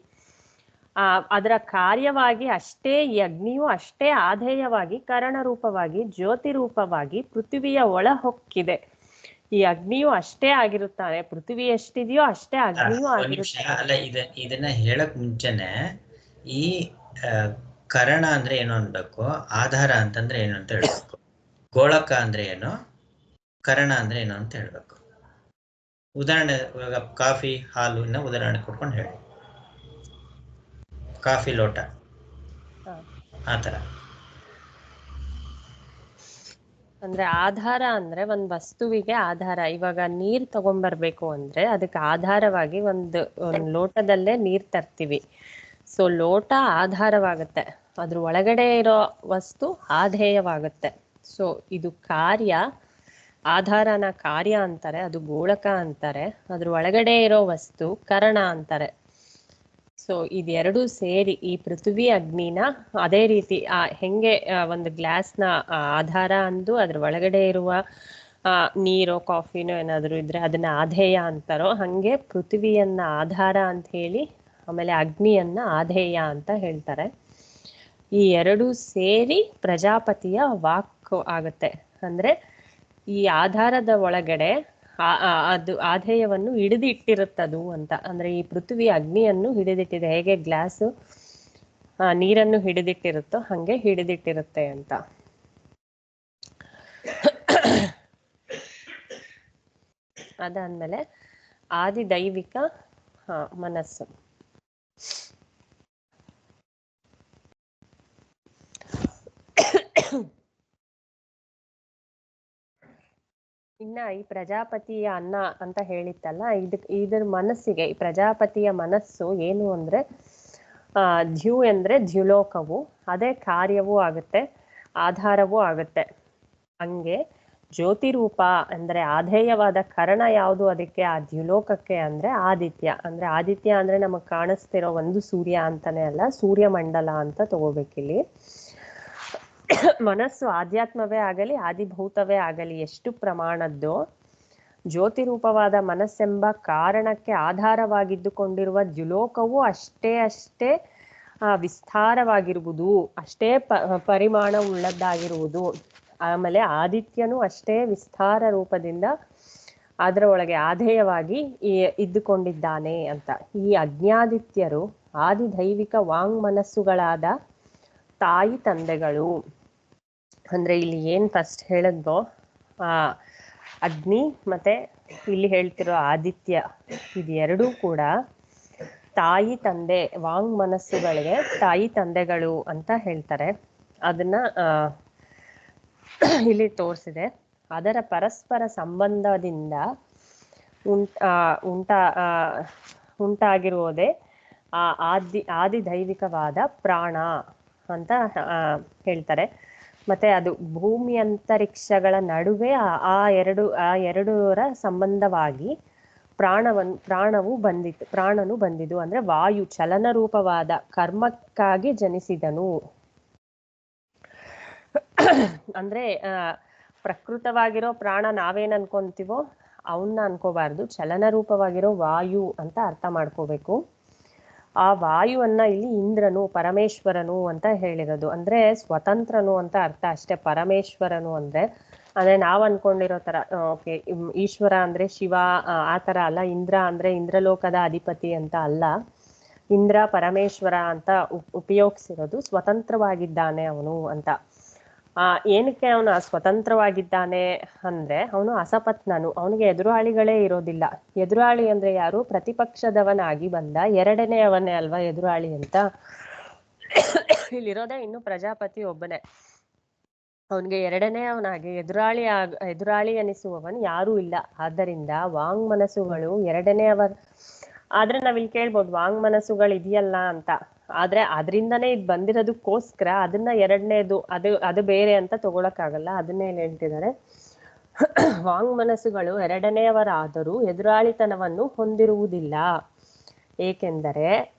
ಅದರ ಕಾರ್ಯವಾಗಿ ಅಷ್ಟೇ ಈ ಅಗ್ನಿಯು ಅಷ್ಟೇ ಆಧೇಯವಾಗಿ ಕರಣ ರೂಪವಾಗಿ ಜ್ಯೋತಿ ರೂಪವಾಗಿ ಪೃಥ್ವಿಯ ಒಳ ಹೊಕ್ಕಿದೆ. ಈ ಅಗ್ನಿಯು ಅಷ್ಟೇ ಆಗಿರುತ್ತಾನೆ, ಪೃಥ್ವಿ ಎಷ್ಟಿದೆಯೋ ಅಷ್ಟೇ ಅಗ್ನಿಯೂ ಆಗಿರುತ್ತಾನೆ. ಅಲ್ಲ ಇದನ್ನ ಹೇಳಕ್ ಮುಂಚೆನೆ ಈ ಕರಣ ಅಂದ್ರೆ ಏನು ಅನ್ಬೇಕು, ಆಧಾರ ಅಂತಂದ್ರೆ ಏನು ಅಂತ ಹೇಳ್ಬೇಕು, ಗೋಳಕ ಅಂದ್ರೆ ಏನು, ಕರಣ ಅಂದ್ರೆ ಏನು ಅಂತ ಹೇಳ್ಬೇಕು. ಉದಾಹರಣೆ ಕಾಫಿ ಹಾಲು ಉದಾಹರಣೆ ಕೊಟ್ಕೊಂಡು ಹೇಳಿ. ಕಾಫಿ ಲೋಟ ಆತರ. ಅಂದ್ರೆ ಆಧಾರ ಅಂದ್ರೆ ಒಂದ್ ವಸ್ತುವಿಗೆ ಆಧಾರ. ಇವಾಗ ನೀರ್ ತಗೊಂಡ್ಬರ್ಬೇಕು ಅಂದ್ರೆ ಅದಕ್ಕೆ ಆಧಾರವಾಗಿ ಒಂದು ಲೋಟದಲ್ಲೇ ನೀರ್ ತರ್ತೀವಿ. ಸೊ ಲೋಟ ಆಧಾರವಾಗುತ್ತೆ, ಅದ್ರ ಒಳಗಡೆ ಇರೋ ವಸ್ತು ಆಧೇಯವಾಗುತ್ತೆ. ಸೊ ಇದು ಕಾರ್ಯ, ಆಧಾರನ ಕಾರ್ಯ ಅಂತಾರೆ, ಅದು ಗೋಳಕ ಅಂತಾರೆ. ಅದ್ರ ಒಳಗಡೆ ಇರೋ ವಸ್ತು ಕರಣ ಅಂತಾರೆ. ಸೊ ಇದೆರಡೂ ಸೇರಿ ಈ ಪೃಥ್ವಿ ಅಗ್ನಿನ ಅದೇ ರೀತಿ ಹೆಂಗೆ ಒಂದು ಗ್ಲಾಸ್ನ ಆಧಾರ ಅಂದು ಅದ್ರ ಒಳಗಡೆ ಇರುವ ನೀರೋ ಕಾಫಿನೋ ಏನಾದ್ರು ಇದ್ರೆ ಅದನ್ನ ಆಧೇಯ ಅಂತಾರೋ, ಹಂಗೆ ಪೃಥ್ವಿಯನ್ನ ಆಧಾರ ಅಂತ ಹೇಳಿ ಆಮೇಲೆ ಅಗ್ನಿಯನ್ನ ಆಧೇಯ ಅಂತ ಹೇಳ್ತಾರೆ. ಈ ಎರಡೂ ಸೇರಿ ಪ್ರಜಾಪತಿಯ ವಾಕ್ ಆಗುತ್ತೆ. ಅಂದ್ರೆ ಈ ಆಧಾರದ ಒಳಗಡೆ ಅದು ಆಧೇಯವನ್ನು ಹಿಡಿದಿಟ್ಟಿರುತ್ತದು ಅಂತ. ಅಂದ್ರೆ ಈ ಪೃಥ್ವಿ ಅಗ್ನಿಯನ್ನು ಹಿಡಿದಿಟ್ಟಿದೆ, ಹೇಗೆ ಗ್ಲಾಸು ನೀರನ್ನು ಹಿಡಿದಿಟ್ಟಿರುತ್ತೋ ಹಂಗೆ ಹಿಡಿದಿಟ್ಟಿರುತ್ತೆ ಅಂತ. ಅದಾದ್ಮೇಲೆ ಆದಿ ದೈವಿಕ ಮನಸ್ಸು. ಇನ್ನ ಈ ಪ್ರಜಾಪತಿಯ ಅನ್ನ ಅಂತ ಹೇಳಿತ್ತಲ್ಲ, ಇದ್ರ ಮನಸ್ಸಿಗೆ, ಈ ಪ್ರಜಾಪತಿಯ ಮನಸ್ಸು ಏನು ಅಂದ್ರೆ ದ್ಯು ಅಂದ್ರೆ ದ್ಯುಲೋಕವು, ಅದೇ ಕಾರ್ಯವೂ ಆಗುತ್ತೆ ಆಧಾರವೂ ಆಗುತ್ತೆ. ಹಂಗೆ ಜ್ಯೋತಿರೂಪ ಅಂದ್ರೆ ಆಧೇಯವಾದ ಕರಣ ಯಾವುದು ಅದಕ್ಕೆ, ಆ ದ್ಯುಲೋಕಕ್ಕೆ ಅಂದ್ರೆ ಆದಿತ್ಯ. ಅಂದ್ರೆ ಆದಿತ್ಯ ಅಂದ್ರೆ ನಮಗ್ ಕಾಣಿಸ್ತಿರೋ ಒಂದು ಸೂರ್ಯ ಅಂತಾನೆ ಅಲ್ಲ, ಸೂರ್ಯಮಂಡಲ ಅಂತ ತಗೋಬೇಕಿಲ್ಲಿ. ಮನಸ್ಸು ಆಧ್ಯಾತ್ಮವೇ ಆಗಲಿ ಆದಿಭೂತವೇ ಆಗಲಿ ಎಷ್ಟು ಪ್ರಮಾಣದ್ದೋ, ಜ್ಯೋತಿರೂಪವಾದ ಮನಸ್ಸೆಂಬ ಕಾರಣಕ್ಕೆ ಆಧಾರವಾಗಿದ್ದುಕೊಂಡಿರುವ ದ್ಯುಲೋಕವು ಅಷ್ಟೇ ವಿಸ್ತಾರವಾಗಿರುವುದು, ಅಷ್ಟೇ ಪರಿಮಾಣ ಉಳ್ಳದ್ದಾಗಿರುವುದು. ಆಮೇಲೆ ಆದಿತ್ಯನು ಅಷ್ಟೇ ವಿಸ್ತಾರ ರೂಪದಿಂದ ಅದರ ಒಳಗೆ ಆಧೇಯವಾಗಿ ಇದ್ದುಕೊಂಡಿದ್ದಾನೆ ಅಂತ. ಈ ಅಜ್ಞಾದಿತ್ಯರು ಆದಿದೈವಿಕ ವಾಂಗ್ ಮನಸ್ಸುಗಳಾದ ತಾಯಿ ತಂದೆಗಳು. ಅಂದ್ರೆ ಇಲ್ಲಿ ಏನ್ ಫಸ್ಟ್ ಹೇಳಿದ್ವೋ ಅಗ್ನಿ ಮತ್ತೆ ಇಲ್ಲಿ ಹೇಳ್ತಿರೋ ಆದಿತ್ಯ, ಇದೆರಡೂ ಕೂಡ ತಾಯಿ ತಂದೆ, ವಾಂಗ್ ಮನಸ್ಸುಗಳಿಗೆ ತಾಯಿ ತಂದೆಗಳು ಅಂತ ಹೇಳ್ತಾರೆ. ಅದನ್ನ ಇಲ್ಲಿ ತೋರಿಸಿದೆ. ಅದರ ಪರಸ್ಪರ ಸಂಬಂಧದಿಂದ ಉಂಟಾಗಿರುವುದೇ ಆ ಆದಿದೈವಿಕವಾದ ಪ್ರಾಣ ಅಂತ ಹೇಳ್ತಾರೆ. ಮತ್ತೆ ಅದು ಭೂಮಿ ಅಂತರಿಕ್ಷಗಳ ನಡುವೆ ಆ ಎರಡರ ಸಂಬಂಧವಾಗಿ ಪ್ರಾಣನು ಬಂದಿದ್ದು ಅಂದ್ರೆ ವಾಯು ಚಲನ ರೂಪವಾದ ಕರ್ಮಕ್ಕಾಗಿ ಜನಿಸಿದನು. ಅಂದ್ರೆ ಪ್ರಕೃತವಾಗಿರೋ ಪ್ರಾಣ ನಾವೇನ್ ಅನ್ಕೊಂತೀವೋ ಅವನ್ನ ಅನ್ಕೋಬಾರ್ದು, ಚಲನ ರೂಪವಾಗಿರೋ ವಾಯು ಅಂತ ಅರ್ಥ ಮಾಡ್ಕೋಬೇಕು. ಆ ವಾಯುವನ್ನ ಇಲ್ಲಿ ಇಂದ್ರನು ಪರಮೇಶ್ವರನು ಅಂತ ಹೇಳಿರೋದು. ಅಂದ್ರೆ ಸ್ವತಂತ್ರನು ಅಂತ ಅರ್ಥ ಅಷ್ಟೇ. ಪರಮೇಶ್ವರನು ಅಂದ್ರೆ ನಾವ್ ಅನ್ಕೊಂಡಿರೋ ತರ ಓಕೆ ಈಶ್ವರ ಅಂದ್ರೆ ಶಿವ ಆ ತರ ಅಲ್ಲ. ಇಂದ್ರ ಅಂದ್ರೆ ಇಂದ್ರಲೋಕದ ಅಧಿಪತಿ ಅಂತ ಅಲ್ಲ. ಇಂದ್ರ ಪರಮೇಶ್ವರ ಅಂತ ಉಪಯೋಗಿಸಿರೋದು ಸ್ವತಂತ್ರವಾಗಿದ್ದಾನೆ ಅವನು ಅಂತ. ಏನಕ್ಕೆ ಅವನು ಸ್ವತಂತ್ರವಾಗಿದ್ದಾನೆ ಅಂದ್ರೆ ಅವನು ಅಸಪತ್ನನು, ಅವನಿಗೆ ಎದುರಾಳಿಗಳೇ ಇರೋದಿಲ್ಲ. ಎದುರಾಳಿ ಅಂದ್ರೆ ಯಾರು? ಪ್ರತಿಪಕ್ಷದವನಾಗಿ ಬಂದ ಎರಡನೆಯವನೇ ಅಲ್ವಾ ಎದುರಾಳಿ ಅಂತ. ಇಲ್ಲಿರೋದೇ ಇನ್ನು ಪ್ರಜಾಪತಿ ಒಬ್ಬನೇ. ಅವನಿಗೆ ಎರಡನೆಯವನಾಗಿ ಎದುರಾಳಿ ಎನಿಸುವವನು ಯಾರೂ ಇಲ್ಲ. ಆದ್ದರಿಂದ ವಾಂಗ್ ಮನಸ್ಸುಗಳು ಎರಡನೆಯವರ್. ಆದ್ರೆ ನಾವಿಲ್ಲಿ ಕೇಳ್ಬೋದು ವಾಂಗ್ ಮನಸ್ಸುಗಳು ಇದೆಯಲ್ಲ ಅಂತ. ಆದ್ರೆ ಅದರಿಂದನೇ ಇದು ಬಂದಿರೋದಕ್ಕೋಸ್ಕರ ಅದನ್ನ ಎರಡನೇದು ಅದು ಬೇರೆ ಅಂತ ತಗೊಳಕ್ಕಾಗಲ್ಲ. ಅದನ್ನೇ ಹೇಳ್ತಿದ್ದಾರೆ. ವಾಂಗ್ ಮನಸ್ಸುಗಳು ಎರಡನೆಯವರಾದರೂ ಎದುರಾಳಿತನವನ್ನು ಹೊಂದಿರುವುದಿಲ್ಲ. ಏಕೆಂದರೆ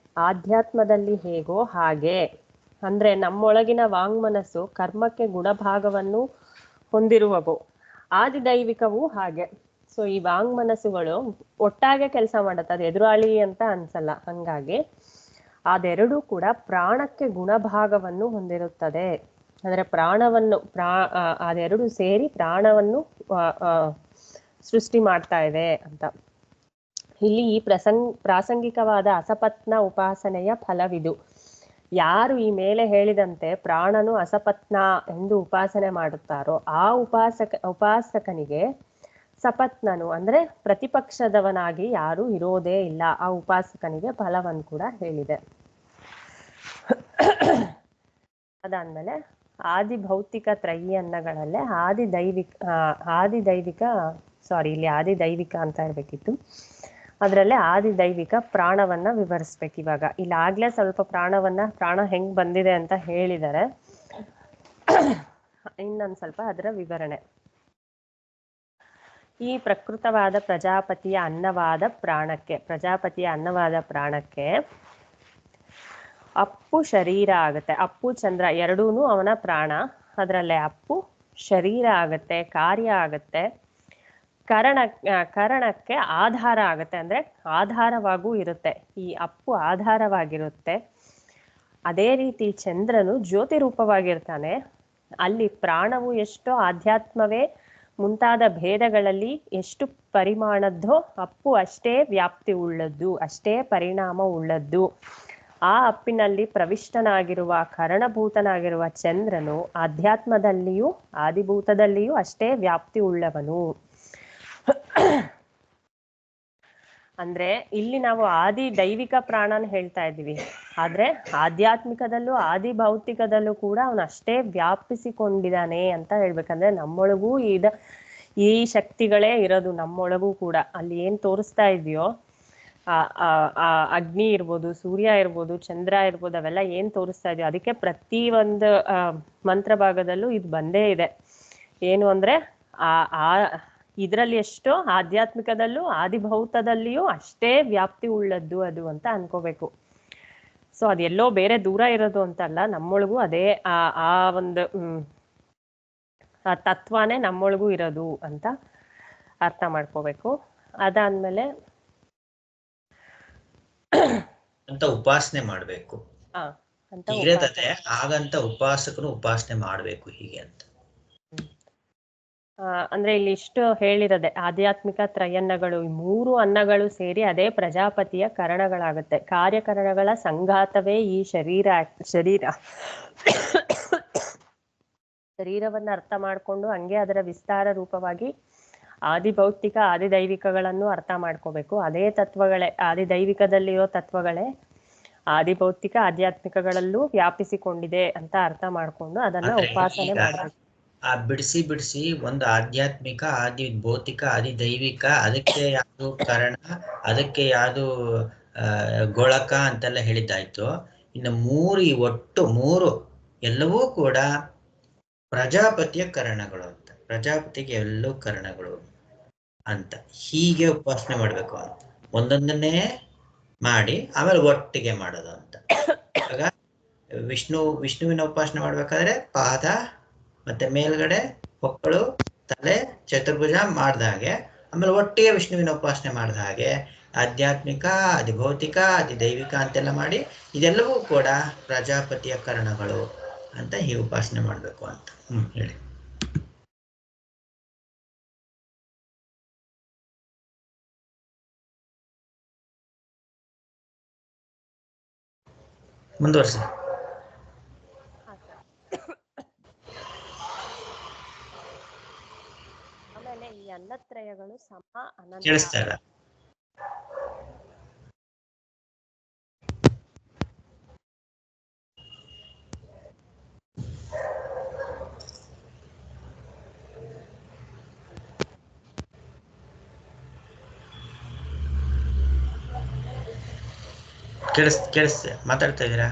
ಆಧ್ಯಾತ್ಮದಲ್ಲಿ ಹೇಗೋ ಹಾಗೆ. ಅಂದ್ರೆ ನಮ್ಮೊಳಗಿನ ವಾಂಗ್ ಮನಸ್ಸು ಕರ್ಮಕ್ಕೆ ಗುಣಭಾಗವನ್ನು ಹೊಂದಿರುವವು, ಆದಿದೈವಿಕವೂ ಹಾಗೆ. ಸೊ ಈ ವಾಂಗ್ ಮನಸ್ಸುಗಳು ಒಟ್ಟಾಗೆ ಕೆಲಸ ಮಾಡುತ್ತೆ, ಅದು ಎದುರಾಳಿ ಅಂತ ಅನ್ಸಲ್ಲ. ಹಂಗಾಗಿ ಅದೆರಡೂ ಕೂಡ ಪ್ರಾಣಕ್ಕೆ ಗುಣಭಾಗವನ್ನು ಹೊಂದಿರುತ್ತದೆ. ಅಂದ್ರೆ ಪ್ರಾಣವನ್ನು ಅದೆರಡು ಸೇರಿ ಪ್ರಾಣವನ್ನು ಸೃಷ್ಟಿ ಮಾಡ್ತಾ ಇದೆ ಅಂತ. ಇಲ್ಲಿ ಈ ಪ್ರಾಸಂಗಿಕವಾದ ಅಸಪತ್ನ ಉಪಾಸನೆಯ ಫಲವಿದು. ಯಾರು ಈ ಮೇಲೆ ಹೇಳಿದಂತೆ ಪ್ರಾಣನು ಅಸಪತ್ನ ಎಂದು ಉಪಾಸನೆ ಮಾಡುತ್ತಾರೋ ಆ ಉಪಾಸಕನಿಗೆ ಸಪತ್ನನು ಅಂದ್ರೆ ಪ್ರತಿಪಕ್ಷದವನಾಗಿ ಯಾರು ಇರೋದೇ ಇಲ್ಲ. ಆ ಉಪಾಸಕನಿಗೆ ಫಲವನ್ನು ಕೂಡ ಹೇಳಿದೆ. ಅದಾದ್ಮೇಲೆ ಆದಿಭೌತಿಕ ತ್ರಯೀಯನ್ನಗಳಲ್ಲೇ ಇಲ್ಲಿ ಆದಿದೈವಿಕ ಅಂತ ಇರ್ಬೇಕಿತ್ತು. ಅದರಲ್ಲೇ ಆದಿದೈವಿಕ ಪ್ರಾಣವನ್ನ ವಿವರಿಸ್ಬೇಕು ಇವಾಗ. ಇಲ್ಲಾಗ್ಲೇ ಸ್ವಲ್ಪ ಪ್ರಾಣ ಹೆಂಗ್ ಬಂದಿದೆ ಅಂತ ಹೇಳಿದರೆ ಇನ್ನೊಂದ್ ಸ್ವಲ್ಪ ಅದರ ವಿವರಣೆ. ಈ ಪ್ರಕೃತವಾದ ಪ್ರಜಾಪತಿಯ ಅನ್ನವಾದ ಪ್ರಾಣಕ್ಕೆ ಅಪ್ಪು ಶರೀರ ಆಗತ್ತೆ. ಅಪ್ಪು ಚಂದ್ರ ಎರಡೂನು ಅವನ ಪ್ರಾಣ. ಅದರಲ್ಲೇ ಅಪ್ಪು ಶರೀರ ಆಗತ್ತೆ, ಕಾರ್ಯ ಆಗತ್ತೆ, ಕರಣಕ್ಕೆ ಆಧಾರ ಆಗತ್ತೆ. ಅಂದ್ರೆ ಆಧಾರವಾಗೂ ಇರುತ್ತೆ. ಈ ಅಪ್ಪು ಆಧಾರವಾಗಿರುತ್ತೆ. ಅದೇ ರೀತಿ ಚಂದ್ರನು ಜ್ಯೋತಿ ರೂಪವಾಗಿರ್ತಾನೆ. ಅಲ್ಲಿ ಪ್ರಾಣವು ಎಷ್ಟೋ ಆಧ್ಯಾತ್ಮವೇ ಮುಂತಾದ ಭೇದಗಳಲ್ಲಿ ಎಷ್ಟು ಪರಿಮಾಣದ್ದೋ ಅಪ್ಪು ಅಷ್ಟೇ ವ್ಯಾಪ್ತಿ ಉಳ್ಳದ್ದು, ಅಷ್ಟೇ ಪರಿಣಾಮ ಉಳ್ಳದ್ದು. ಆ ಅಪ್ಪಿನಲ್ಲಿ ಪ್ರವಿಷ್ಟನಾಗಿರುವ ಕರಣಭೂತನಾಗಿರುವ ಚಂದ್ರನು ಆಧ್ಯಾತ್ಮದಲ್ಲಿಯೂ ಆದಿಭೂತದಲ್ಲಿಯೂ ಅಷ್ಟೇ ವ್ಯಾಪ್ತಿ ಉಳ್ಳವನು. ಅಂದ್ರೆ ಇಲ್ಲಿ ನಾವು ಆದಿ ದೈವಿಕ ಪ್ರಾಣನ ಹೇಳ್ತಾ ಇದ್ದೀವಿ. ಆದ್ರೆ ಆಧ್ಯಾತ್ಮಿಕದಲ್ಲೂ ಆದಿ ಭೌತಿಕದಲ್ಲೂ ಕೂಡ ಅವನು ಅಷ್ಟೇ ವ್ಯಾಪಿಸಿಕೊಂಡಿದ್ದಾನೆ ಅಂತ ಹೇಳ್ಬೇಕಂದ್ರೆ ನಮ್ಮೊಳಗೂ ಈ ಶಕ್ತಿಗಳೇ ಇರೋದು ನಮ್ಮೊಳಗೂ ಕೂಡ. ಅಲ್ಲಿ ಏನ್ ತೋರಿಸ್ತಾ ಇದೆಯೋ ಅಗ್ನಿ ಇರ್ಬೋದು, ಸೂರ್ಯ ಇರ್ಬೋದು, ಚಂದ್ರ ಇರ್ಬೋದು, ಅವೆಲ್ಲ ಏನ್ ತೋರಿಸ್ತಾ ಇದೆಯೋ ಅದಕ್ಕೆ ಪ್ರತಿ ಒಂದು ಮಂತ್ರ ಭಾಗದಲ್ಲೂ ಇದು ಬಂದೇ ಇದೆ. ಏನು ಅಂದ್ರೆ ಇದರಲ್ಲಿ ಎಷ್ಟೋ ಆಧ್ಯಾತ್ಮಿಕದಲ್ಲೂ ಆದಿಭೌತದಲ್ಲಿಯೂ ಅಷ್ಟೇ ವ್ಯಾಪ್ತಿ ಉಳ್ಳದ್ದು ಅದು ಅಂತ ಅನ್ಕೋಬೇಕು. ಸೊ ಅದೆಲ್ಲೋ ಬೇರೆ ದೂರ ಇರೋದು ಅಂತಲ್ಲ, ನಮ್ಮೊಳಗೂ ಅದೇ ಆ ಒಂದು ಆ ತತ್ವನೇ ನಮ್ಮೊಳಗೂ ಇರೋದು ಅಂತ ಅರ್ಥ ಮಾಡ್ಕೋಬೇಕು. ಅದಾದ್ಮೇಲೆ ಅಂತ ಉಪಾಸನೆ ಮಾಡ್ಬೇಕು ಅಂತ ಹಾಗಂತ ಉಪಾಸಕನು ಉಪಾಸನೆ ಮಾಡ್ಬೇಕು ಹೀಗೆ ಅಂತ. ಅಂದ್ರೆ ಇಲ್ಲಿ ಇಷ್ಟು ಹೇಳಿರದೆ ಆಧ್ಯಾತ್ಮಿಕ ತ್ರಯನ್ನಗಳು, ಈ ಮೂರು ಅನ್ನಗಳು ಸೇರಿ ಅದೇ ಪ್ರಜಾಪತಿಯ ಕರಣಗಳಾಗುತ್ತೆ. ಕಾರ್ಯಕರಣಗಳ ಸಂಘಾತವೇ ಈ ಶರೀರವನ್ನ ಅರ್ಥ ಮಾಡ್ಕೊಂಡು ಹಂಗೆ ಅದರ ವಿಸ್ತಾರ ರೂಪವಾಗಿ ಆದಿಭೌತಿಕ ಆದಿದೈವಿಕಗಳನ್ನು ಅರ್ಥ ಮಾಡ್ಕೋಬೇಕು. ಅದೇ ತತ್ವಗಳೇ ಆದಿದೈವಿಕದಲ್ಲಿರೋ ತತ್ವಗಳೇ ಆದಿಭೌತಿಕ ಆಧ್ಯಾತ್ಮಿಕಗಳಲ್ಲೂ ವ್ಯಾಪಿಸಿಕೊಂಡಿದೆ ಅಂತ ಅರ್ಥ ಮಾಡ್ಕೊಂಡು ಅದನ್ನ ಉಪಾಸನೆ ಮಾಡಬೇಕು. ಆ ಬಿಡಿಸಿ ಒಂದು ಆಧ್ಯಾತ್ಮಿಕ, ಆದಿ ಭೌತಿಕ, ಆದಿ ದೈವಿಕ, ಅದಕ್ಕೆ ಯಾವುದು ಕಾರಣ, ಅದಕ್ಕೆ ಯಾವುದು ಗೋಳಕ ಅಂತೆಲ್ಲ ಹೇಳಿದ್ದಾಯ್ತು. ಇನ್ನು ಒಟ್ಟು ಮೂರು ಎಲ್ಲವೂ ಕೂಡ ಪ್ರಜಾಪತಿಯ ಕರಣಗಳು ಅಂತ, ಪ್ರಜಾಪತಿಗೆ ಎಲ್ಲವೂ ಕರಣಗಳು ಅಂತ ಹೀಗೆ ಉಪಾಸನೆ ಮಾಡ್ಬೇಕು ಅಂತ, ಒಂದೊಂದನ್ನೇ ಮಾಡಿ ಆಮೇಲೆ ಒಟ್ಟಿಗೆ ಮಾಡೋದು ಅಂತ. ಆಗ ವಿಷ್ಣುವಿನ ಉಪಾಸನೆ ಮಾಡ್ಬೇಕಾದ್ರೆ ಪಾದ ಮತ್ತೆ ಮೇಲ್ಗಡೆ ಹೊಕ್ಕಳು, ತಲೆ, ಚತುರ್ಭುಜ ಮಾಡ್ದ ಹಾಗೆ, ಆಮೇಲೆ ಒಟ್ಟಿಗೆ ವಿಷ್ಣುವಿನ ಉಪಾಸನೆ ಮಾಡ್ದ ಹಾಗೆ ಆಧ್ಯಾತ್ಮಿಕ, ಅದಿ ಭೌತಿಕ, ಅದಿ ದೈವಿಕ ಅಂತೆಲ್ಲ ಮಾಡಿ ಇದೆಲ್ಲವೂ ಕೂಡ ಪ್ರಜಾಪತಿಯ ಕರಣಗಳು ಅಂತ ಹೀಗೆ ಉಪಾಸನೆ ಮಾಡ್ಬೇಕು ಅಂತ. ಹೇಳಿ. ಮುಂದುವರ್ಸಿ. ಆಮೇಲೆ ಈ ಅನ್ನತ್ರಯಗಳು ಸಮ ಅನಂತ. ಕೇಳಿಸ್ತಾ ಇಲ್ಲ? ಕೇಳಿಸ್ತೆ ಮಾತಾಡ್ತಾ ಇದ್ದೀರಾ?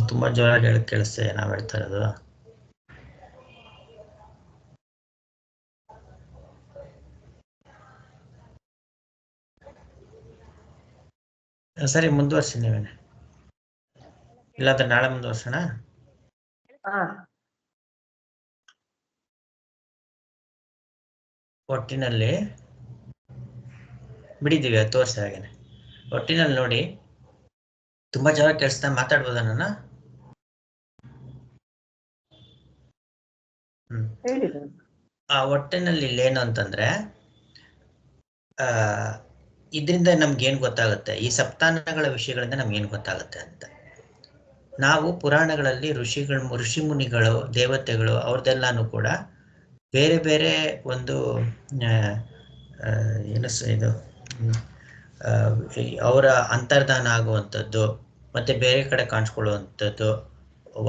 ತುಂಬಾ ಜೋರಾಗಿ ಹೇಳಕ್ ಕೇಳಿಸ್ತೇವೆ ನಾವ್ ಹೇಳ್ತಾ ಇರೋದು. ಸರಿ, ಮುಂದುವರ್ಸಿ ನೀವೇನೆ, ಇಲ್ಲಾಂದ್ರೆ ನಾಳೆ ಮುಂದುವರ್ಸೋಣ. ಒಟ್ಟಿನಲ್ಲಿ ಬಿಡಿದೀವಿ, ತೋರ್ಸಿ ಹಾಗೇನೆ. ಒಟ್ಟಿನಲ್ಲಿ ನೋಡಿ, ತುಂಬಾ ಜನ ಕೇಳಿಸ್ತಾ ಮಾತಾಡ್ಬೋದ ನನ್ನ? ಆ ಒಟ್ಟಿನಲ್ಲಿ ಇಲ್ಲೇನು ಅಂತಂದ್ರೆ, ಇದರಿಂದ ನಮ್ಗೆ ಏನ್ ಗೊತ್ತಾಗುತ್ತೆ, ಈ ಸಪ್ತಾನಗಳ ವಿಷಯಗಳಿಂದ ನಮ್ಗೆ ಏನ್ ಗೊತ್ತಾಗುತ್ತೆ ಅಂತ. ನಾವು ಪುರಾಣಗಳಲ್ಲಿ ಋಷಿ ಮುನಿಗಳು, ದೇವತೆಗಳು ಅವ್ರದ್ದೆಲ್ಲಾನು ಕೂಡ ಬೇರೆ ಬೇರೆ ಒಂದು ಇದು ಅವರ ಅಂತರ್ಧಾನ ಆಗುವಂಥದ್ದು, ಮತ್ತೆ ಬೇರೆ ಕಡೆ ಕಾಣಿಸ್ಕೊಳ್ಳುವಂಥದ್ದು,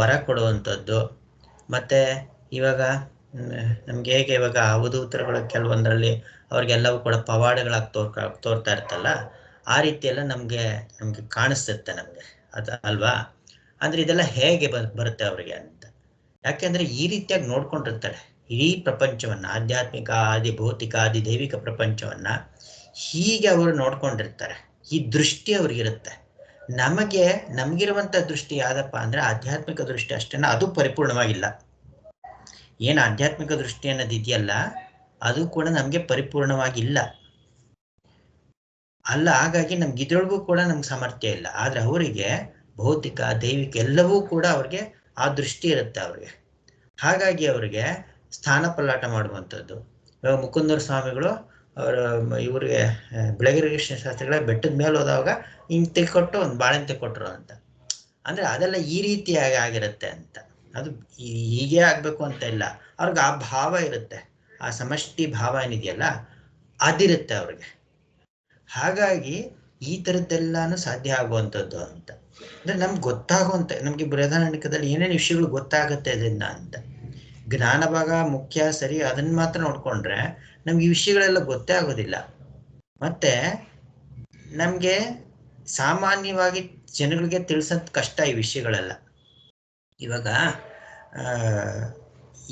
ವರ ಕೊಡುವಂಥದ್ದು, ಮತ್ತೆ ಇವಾಗ ನಮ್ಗೆ ಹೇಗೆ ಇವಾಗ ಅವಧೂತರುಗಳು ಕೆಲವೊಂದರಲ್ಲಿ ಅವ್ರಿಗೆಲ್ಲವೂ ಕೂಡ ಪವಾಡಗಳಾಗಿ ತೋರ್ತಾ ಇರ್ತಲ್ಲ, ಆ ರೀತಿ ಎಲ್ಲ ನಮ್ಗೆ ಕಾಣಿಸ್ತಿರುತ್ತೆ ನಮ್ಗೆ, ಅಲ್ವಾ? ಅಂದ್ರೆ ಇದೆಲ್ಲ ಹೇಗೆ ಬರುತ್ತೆ ಅವ್ರಿಗೆ ಅಂತ. ಯಾಕೆಂದ್ರೆ ಈ ರೀತಿಯಾಗಿ ನೋಡ್ಕೊಂಡಿರ್ತಾರೆ ಇಡೀ ಪ್ರಪಂಚವನ್ನ, ಆಧ್ಯಾತ್ಮಿಕ, ಆದಿ ಭೌತಿಕ, ಆದಿ ದೈವಿಕ ಪ್ರಪಂಚವನ್ನ ಹೀಗೆ ಅವರು ನೋಡ್ಕೊಂಡಿರ್ತಾರೆ. ಈ ದೃಷ್ಟಿ ಅವ್ರಿಗಿರುತ್ತೆ. ನಮಗಿರುವಂತ ದೃಷ್ಟಿ ಯಾವ್ದಪ್ಪ ಅಂದ್ರೆ ಆಧ್ಯಾತ್ಮಿಕ ದೃಷ್ಟಿ ಅಷ್ಟೇನ, ಅದು ಪರಿಪೂರ್ಣವಾಗಿಲ್ಲ. ಏನ್ ಆಧ್ಯಾತ್ಮಿಕ ದೃಷ್ಟಿ ಅನ್ನೋದು ಇದೆಯಲ್ಲ, ಅದು ಕೂಡ ನಮ್ಗೆ ಪರಿಪೂರ್ಣವಾಗಿಲ್ಲ ಅಲ್ಲ. ಹಾಗಾಗಿ ನಮ್ಗೆ ಇದ್ರೊಳಗೂ ಕೂಡ ನಮ್ಗೆ ಸಾಮರ್ಥ್ಯ ಇಲ್ಲ. ಆದ್ರೆ ಅವರಿಗೆ ಭೌತಿಕ, ದೈವಿಕ ಎಲ್ಲವೂ ಕೂಡ ಅವ್ರಿಗೆ ಆ ದೃಷ್ಟಿ ಇರುತ್ತೆ ಅವ್ರಿಗೆ. ಹಾಗಾಗಿ ಅವ್ರಿಗೆ ಸ್ಥಾನ ಪಲ್ಲಾಟ ಮಾಡುವಂಥದ್ದು. ಇವಾಗ ಮುಕುಂದರ ಸ್ವಾಮಿಗಳು ಇವ್ರಿಗೆ ಬೆಳಗೆರೆ ಶಾಸ್ತ್ರಿಗಳ ಬೆಟ್ಟದ ಮೇಲೆ ಹೋದಾಗ ಹಿಂಗ್ ತೆಕ್ಕೊಟ್ಟು ಒಂದು ಬಾಳೆನ್ ತೆಕ್ಕೊಟ್ರು ಅಂತ. ಅಂದ್ರೆ ಅದೆಲ್ಲ ಈ ರೀತಿಯಾಗಿ ಆಗಿರುತ್ತೆ ಅಂತ. ಅದು ಹೀಗೆ ಆಗ್ಬೇಕು ಅಂತ ಇಲ್ಲ, ಅವ್ರಿಗೆ ಆ ಭಾವ ಇರುತ್ತೆ, ಆ ಸಮಷ್ಟಿ ಭಾವ ಏನಿದೆಯಲ್ಲ ಅದಿರುತ್ತೆ ಅವ್ರಿಗೆ. ಹಾಗಾಗಿ ಈ ಥರದ್ದೆಲ್ಲಾನು ಸಾಧ್ಯ ಆಗುವಂಥದ್ದು ಅಂತ. ಅಂದ್ರೆ ನಮ್ಗೆ ಗೊತ್ತಾಗುವಂತ, ನಮ್ಗೆ ಬೃಹದಾರಣ್ಯಕದಲ್ಲಿ ಏನೇನು ವಿಷಯಗಳು ಗೊತ್ತಾಗುತ್ತೆ ಅದರಿಂದ ಅಂತ. ಜ್ಞಾನ ಭಾಗ ಮುಖ್ಯ, ಸರಿ, ಅದನ್ನ ಮಾತ್ರ ನೋಡ್ಕೊಂಡ್ರೆ ನಮ್ಗೆ ಈ ವಿಷಯಗಳೆಲ್ಲ ಗೊತ್ತೇ ಆಗೋದಿಲ್ಲ. ಮತ್ತೆ ನಮ್ಗೆ ಸಾಮಾನ್ಯವಾಗಿ ಜನಗಳಿಗೆ ತಿಳಿಸೋದ್ ಕಷ್ಟ ಈ ವಿಷಯಗಳೆಲ್ಲ. ಇವಾಗ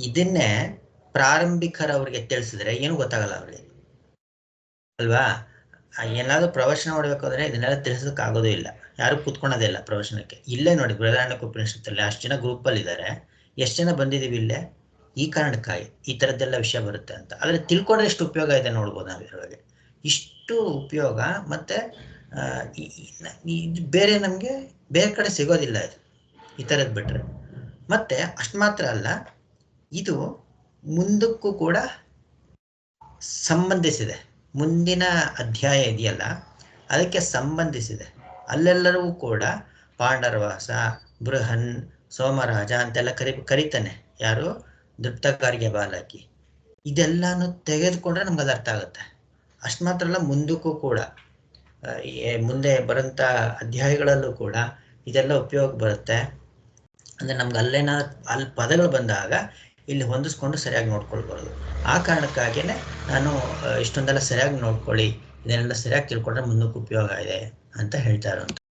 ಇದನ್ನೇ ಪ್ರಾರಂಭಿಕರವ್ರಿಗೆ ತಿಳಿಸಿದ್ರೆ ಏನು ಗೊತ್ತಾಗಲ್ಲ ಅವ್ರಿಗೆ, ಅಲ್ವಾ? ಏನಾದ್ರು ಪ್ರವಚನ ಮಾಡ್ಬೇಕಾದ್ರೆ ಇದನ್ನೆಲ್ಲ ತಿಳಿಸೋದಕ್ಕೆ ಆಗೋದೇ ಇಲ್ಲ, ಯಾರು ಕೂತ್ಕೊಳ್ಳೋದೇ ಇಲ್ಲ ಪ್ರವಚನಕ್ಕೆ. ಇಲ್ಲೇ ನೋಡಿ ಬೃಹದಾರಣ್ಯಕ ಉಪನಿಷತ್ತಲ್ಲಿ ಅಷ್ಟು ಜನ ಗ್ರೂಪಲ್ಲಿ ಇದ್ದಾರೆ, ಎಷ್ಟು ಜನ ಬಂದಿದ್ದೀವಿ ಇಲ್ಲೇ ಈ ಕಾರಣಕ್ಕಾಗಿ ಈ ಥರದ್ದೆಲ್ಲ ವಿಷಯ ಬರುತ್ತೆ ಅಂತ. ಆದರೆ ತಿಳ್ಕೊಂಡ್ರೆ ಎಷ್ಟು ಉಪಯೋಗ ಇದೆ ನೋಡ್ಬೋದು ನಾವು ಇದ್ರೊಳಗೆ. ಇಷ್ಟು ಉಪಯೋಗ ಮತ್ತೆ ಬೇರೆ ನಮಗೆ ಬೇರೆ ಕಡೆ ಸಿಗೋದಿಲ್ಲ ಇದು, ಈ ಥರದ್ದು ಬಿಟ್ರೆ. ಮತ್ತೆ ಅಷ್ಟು ಮಾತ್ರ ಅಲ್ಲ, ಇದು ಮುಂದಕ್ಕೂ ಕೂಡ ಸಂಬಂಧಿಸಿದೆ. ಮುಂದಿನ ಅಧ್ಯಾಯ ಇದೆಯಲ್ಲ ಅದಕ್ಕೆ ಸಂಬಂಧಿಸಿದೆ. ಅಲ್ಲೆಲ್ಲರೂ ಕೂಡ ಪಾಂಡರವಾಸ, ಬೃಹನ್, ಸೋಮರಾಜ ಅಂತೆಲ್ಲ ಕರಿತಾನೆ. ಯಾರು? ದೃಪ್ತಗಾರಿಗೆ ಬಾಲಕಿ. ಇದೆಲ್ಲಾನು ತೆಗೆದುಕೊಂಡ್ರೆ ನಮ್ಗೆ ಅದು ಅರ್ಥ ಆಗುತ್ತೆ. ಅಷ್ಟು ಮಾತ್ರ ಅಲ್ಲ, ಮುಂದಕ್ಕೂ ಕೂಡ ಮುಂದೆ ಬರೋಂಥ ಅಧ್ಯಾಯಗಳಲ್ಲೂ ಕೂಡ ಇದೆಲ್ಲ ಉಪಯೋಗ ಬರುತ್ತೆ. ಅಂದರೆ ನಮ್ಗೆ ಅಲ್ಲಿ ಪದಗಳು ಬಂದಾಗ ಇಲ್ಲಿ ಹೊಂದಿಸ್ಕೊಂಡು ಸರಿಯಾಗಿ ನೋಡ್ಕೊಳ್ಬಾರ್ದು. ಆ ಕಾರಣಕ್ಕಾಗಿಯೇ ನಾನು ಇಷ್ಟೊಂದೆಲ್ಲ ಸರಿಯಾಗಿ ನೋಡ್ಕೊಳ್ಳಿ, ಇದನ್ನೆಲ್ಲ ಸರಿಯಾಗಿ ತಿಳ್ಕೊಂಡ್ರೆ ಮುಂದಕ್ಕೆ ಉಪಯೋಗ ಇದೆ ಅಂತ ಹೇಳ್ತಾ ಇರೋದು.